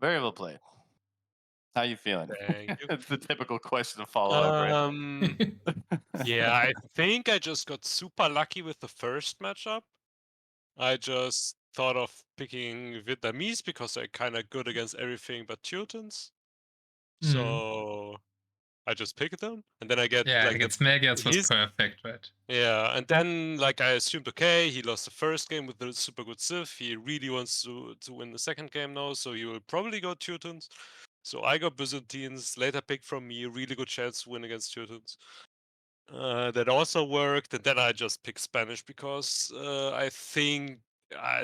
Very well played. How you feeling? Thank you. It's the typical question to follow up, right? Yeah, I think I just got super lucky with the first matchup. I just thought of picking Vietnamese because they're kind of good against everything but Teutons. So I just picked them, and then I get like against Magyars was perfect, right? Yeah, and then like I assumed, okay, he lost the first game with the super good Civ. He really wants to win the second game now, so he will probably go Teutons. So I got Byzantines, later pick from me, really good chance to win against Teutons. That also worked, and then I just picked Spanish because I think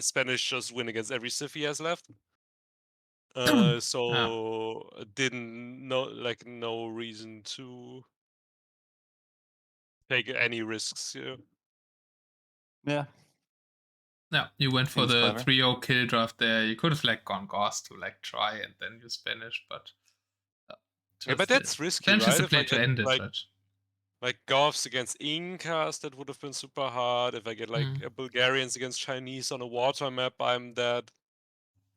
Spanish just win against every Civ he has left. So didn't no reason to take any risks here. Yeah. No, you went for Seems the clever. 3-0 kill draft there. You could have like gone Gauss to like try and then use Spanish, but yeah, but that's risky, Spanish right? is a If play I to get end it, right? like Goths against Incas, that would have been super hard. If I get like Bulgarians against Chinese on a water map, I'm dead.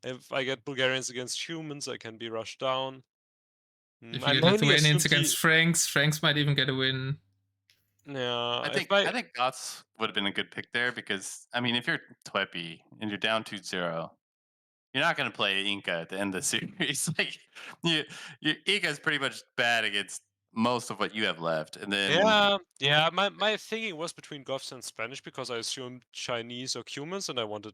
If I get Bulgarians against humans, I can be rushed down. If you get Lithuanians against Franks might even get a win. Yeah, I think Gots would have been a good pick there because I mean, if you're Twepy and you're down 2-0, you're not going to play Inca at the end of the series. Like, Inca is pretty much bad against most of what you have left, and then yeah. My thinking was between Goths and Spanish because I assumed Chinese or humans, and I wanted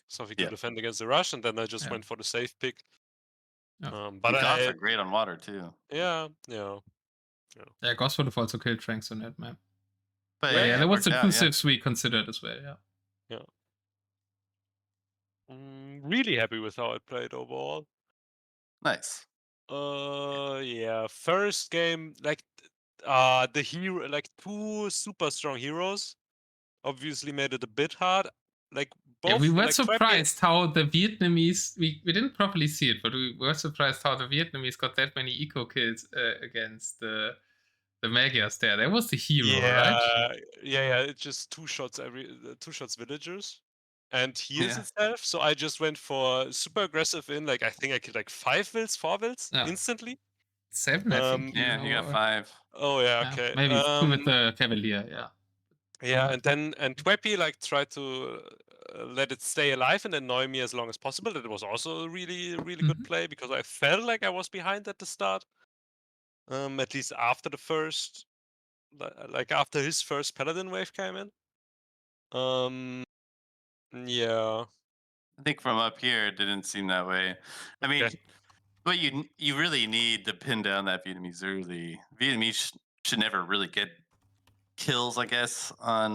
something to defend against the rush, and then I just went for the safe pick. But Goths are great on water too. Yeah. Yeah, Goths would have also killed Franks on that map. But yeah, there was the two Civs we considered as well. Yeah. Really happy with how I played overall. Nice. Yeah. First game, the hero, like 2 super strong heroes, obviously made it a bit hard. Like both. Yeah, we were like, surprised how the Vietnamese. We didn't properly see it, but we were surprised how the Vietnamese got that many eco kills against the Magyars there. That was the hero, right? Yeah. It's just 2 shots villagers. and heals Yeah. itself. So I just went for super aggressive in, like, I think I killed like 5 wills, 4 wills Yeah. instantly. 7, I think. Yeah, you got 5. Oh yeah, Yeah, okay. maybe 2 with the Cavalier, yeah. Yeah, and then Twepy like tried to let it stay alive and annoy me as long as possible. That was also a really, really good play because I felt like I was behind at the start. At least after the first, like after his first Paladin wave came in. Yeah. I think from up here, it didn't seem that way. I mean, Okay. but you really need to pin down that Vietnamese early. Vietnamese should never really get kills, I guess, on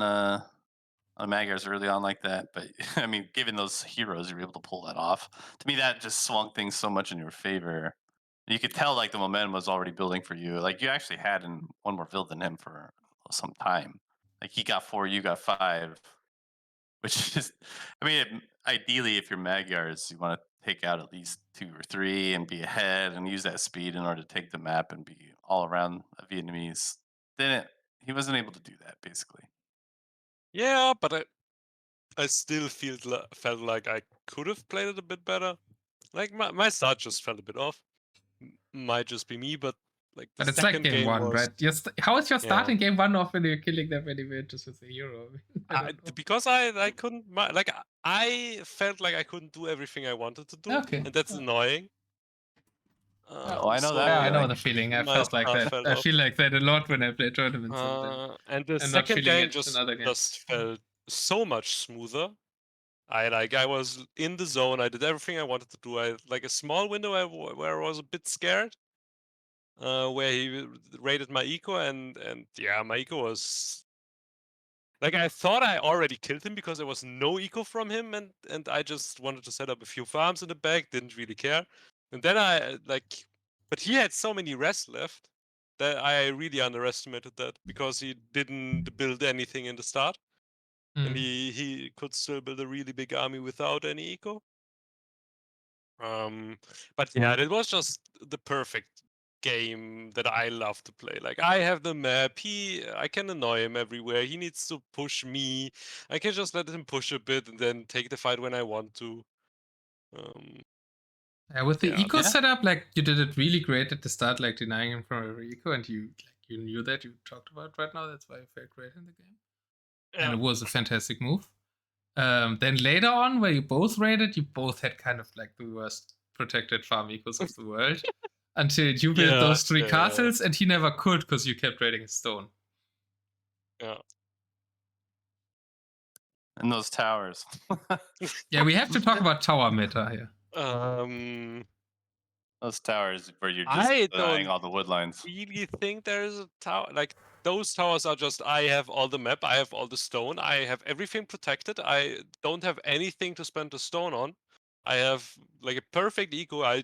Magyars early on like that. But I mean, given those heroes, you're able to pull that off. To me, that just swung things so much in your favor. You could tell like the momentum was already building for you. Like you actually had one more build than him for some time. Like he got 4, you got 5, which is, I mean, ideally, if you're Magyars, you want to take out at least 2 or 3 and be ahead and use that speed in order to take the map and be all around a Vietnamese. He wasn't able to do that basically. Yeah, but I still felt like I could have played it a bit better. Like my start just felt a bit off. Might just be me, but like the But it's like second game 1, was, right? How is your start Yeah. in game 1 off when you're killing that many villages with a hero? I don't know. because I couldn't like I felt like I couldn't do everything I wanted to do, Okay. and that's annoying. Oh, I know so that Yeah, I know feeling. the feeling. I my felt like start that. felt I off. feel like that a lot when I play tournaments And the and not second feeling game it in other games. just felt so much smoother. I was in the zone. I did everything I wanted to do. I like a small window where I was a bit scared, where he raided my eco, and yeah, my eco was like, I thought I already killed him because there was no eco from him, and I just wanted to set up a few farms in the back. Didn't really care, and then but he had so many rests left that I really underestimated that because he didn't build anything in the start. And he could still build a really big army without any eco. But yeah, it was just the perfect game that I love to play. Like I have the map, I can annoy him everywhere. He needs to push me. I can just let him push a bit and then take the fight when I want to. Yeah, with the Yeah, eco Yeah. setup, like you did it really great at the start, like denying him from every eco, and you knew that, you talked about right now. That's why you felt great in the game, and it was a fantastic move. Then later on, where you both raided, you both had kind of like the worst protected farm ecos of the world until you built those 3 castles, and he never could because you kept raiding his stone. Yeah. And those towers. Yeah, we have to talk about tower meta here. Those towers where you're just denying all the wood lines. Really think there is a tower like those towers are just, I have all the map, I have all the stone, I have everything protected, I don't have anything to spend the stone on. I have like a perfect eco.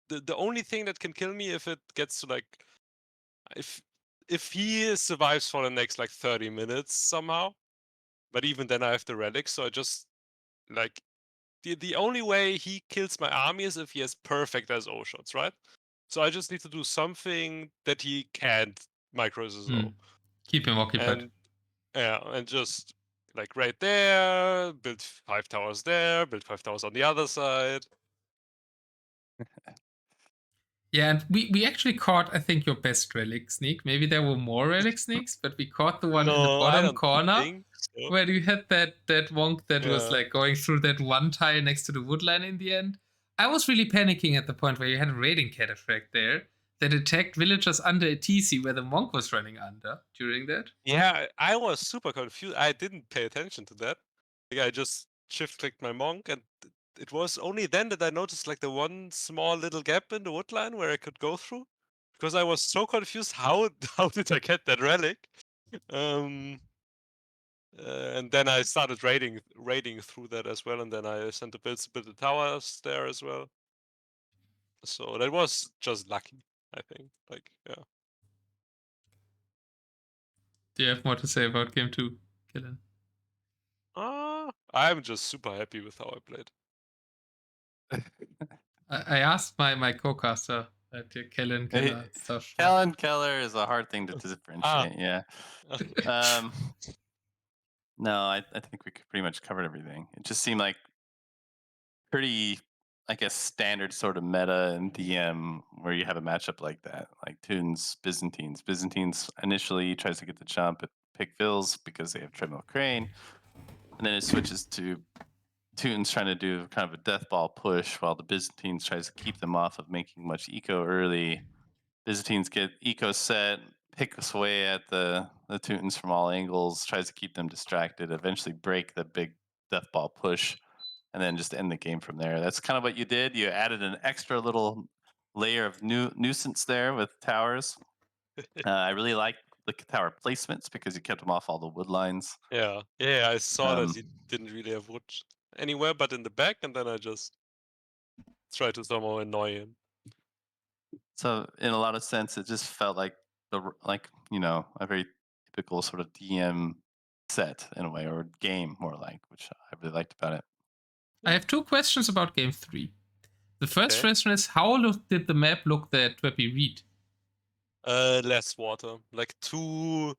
The only thing that can kill me if it gets to like if he survives for the next like 30 minutes somehow. But even then I have the relics, so I just like the only way he kills my army is if he has perfect SO shots, right? So I just need to do something that he can't micro SO. Keep him occupied. And yeah, and just like right there, build 5 towers there, build 5 towers on the other side. Yeah, and we actually caught, I think, your best relic sneak. Maybe there were more relic sneaks, but we caught the one in the bottom corner where you had that wonk that was like going through that one tile next to the woodline in the end. I was really panicking at the point where you had a raiding cataphract there that attacked villagers under a TC where the monk was running under during that. Yeah, I was super confused. I didn't pay attention to that. Like I just shift-clicked my monk, and it was only then that I noticed like the one small little gap in the woodline where I could go through, because I was so confused. How did I get that relic? And then I started raiding through that as well, and then I sent the builds to build the towers there as well. So that was just lucky, I think. Like, yeah. Do you have more to say about game 2, Killen? I'm just super happy with how I played. I asked my co-caster at Kellen Keller stuff. Keller is a hard thing to differentiate. Yeah. No, I think we pretty much covered everything. It just seemed like pretty, I guess, standard sort of meta in DM where you have a matchup like that, like Toons, Byzantines. Byzantines initially tries to get the jump at pick fills because they have treadmill crane, and then it switches to Toons trying to do kind of a death ball push while the Byzantines tries to keep them off of making much eco early. Byzantines get eco set, picks away at the Teutons from all angles, tries to keep them distracted, eventually break the big death ball push, and then just end the game from there. That's kind of what you did. You added an extra little layer of nuisance there with towers. I really liked the tower placements because you kept them off all the wood lines. Yeah, yeah, I saw that Um, he didn't really have wood anywhere but in the back, and then I just tried to somehow annoy him. So in a lot of sense, it just felt like a very typical sort of DM set in a way, or game more like, which I really liked about it. I have 2 questions about game 3. The first Okay. question is, how did the map look that Twepy read? Less water, like too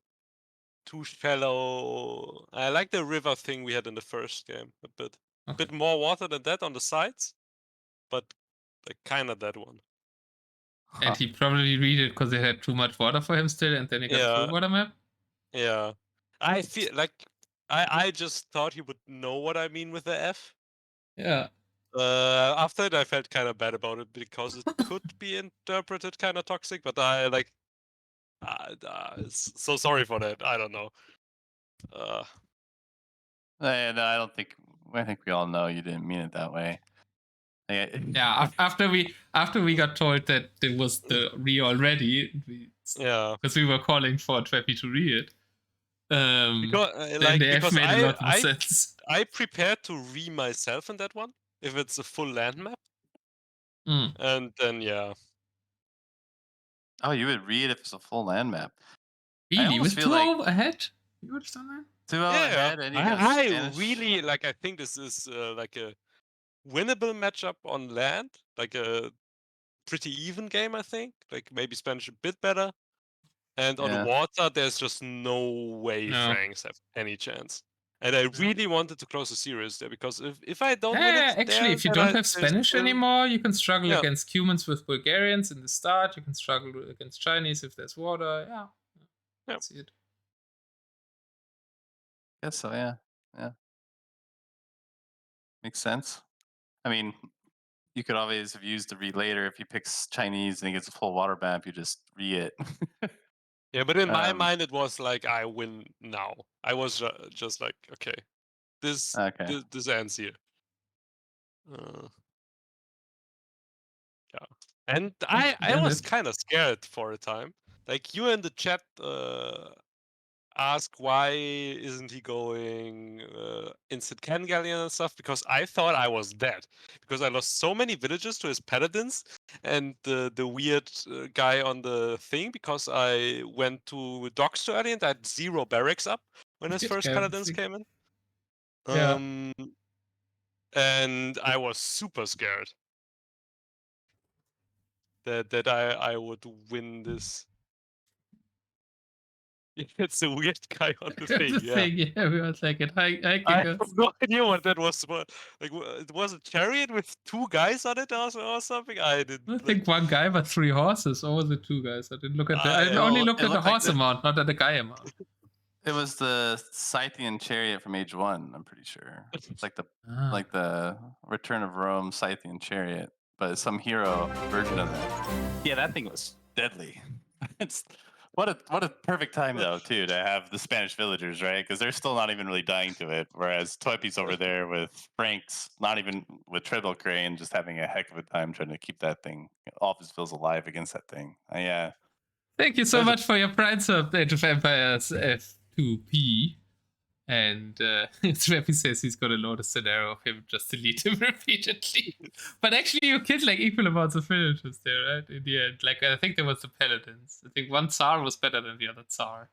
shallow. I like the river thing we had in the first game a bit. Okay. Bit more water than that on the sides, but like kind of that one. And he probably read it because it had too much water for him still, and then he got Yeah. full water map? Yeah. I feel like I just thought he would know what I mean with the F. Yeah. After it, I felt kind of bad about it because it could be interpreted kind of toxic, but I like. So sorry for that. I don't know. And I don't think I think we all know you didn't mean it that way. Yeah, after we got told that it was the re already, Yeah. because we were calling for Twepy to re it. Because then the F because made a lot more sense. I prepared to re myself in that one if it's a full land map, and then yeah. Oh, you would read if it's a full land map. I Really, almost with feel 2-0 like ahead, you would have done that. 2-0 Yeah, ahead, and you got I Spanish. really like. I think this is like a winnable matchup on land, like a pretty even game. I think like maybe Spanish a bit better, and on Yeah. water there's just no way No. Franks have any chance. And I really wanted to close the series there because if I don't win it Actually, there, if you then don't have there's Spanish still- anymore, you can struggle Yeah. against Cumans with Bulgarians in the start. You can struggle against Chinese if there's water. Yeah. That's it. Guess so, yeah. Yeah. Makes sense. I mean, you could always have used the read later. If he picks Chinese and he gets a full water map, you just re it. Yeah, but in my Um, mind it was like I win now. I was just like, okay, this Okay. this ends here. Yeah, and I was kind of scared for a time. Like you in the chat ask why isn't he going instant cannon galleon and stuff, because I thought I was dead because I lost so many villages to his paladins and the weird guy on the thing because I went to docks too early and I had 0 barracks up when his first paladins came in. Yeah. And I was super scared that I would win this. It's a weird guy on the thing. Yeah, we was like, I have no idea what that was. Like, it was a chariot with 2 guys on it or something. I didn't. I think 1 guy but 3 horses, or was it 2 guys? I didn't look at I Well, only looked it at the looked like horse amount, not at the guy amount. It was the Scythian chariot from Age 1, I'm pretty sure. It's like the Return of Rome Scythian chariot, but it's some hero version of that. Yeah, that thing was deadly. It's what a perfect time though too to have the Spanish villagers, right? Because they're still not even really dying to it, whereas Twepy's over there with Franks, not even with treadmill crane, just having a heck of a time trying to keep that thing, all of his vills alive against that thing. Yeah. Thank you so much for your Pride sub, Age of Empires F2P. And Twepy says he's got a load of scenario of him just delete him repeatedly. But actually, you killed like equal amounts of villagers there, right? In the end, like I think there was the paladins. I think one Tsar was better than the other Tsar.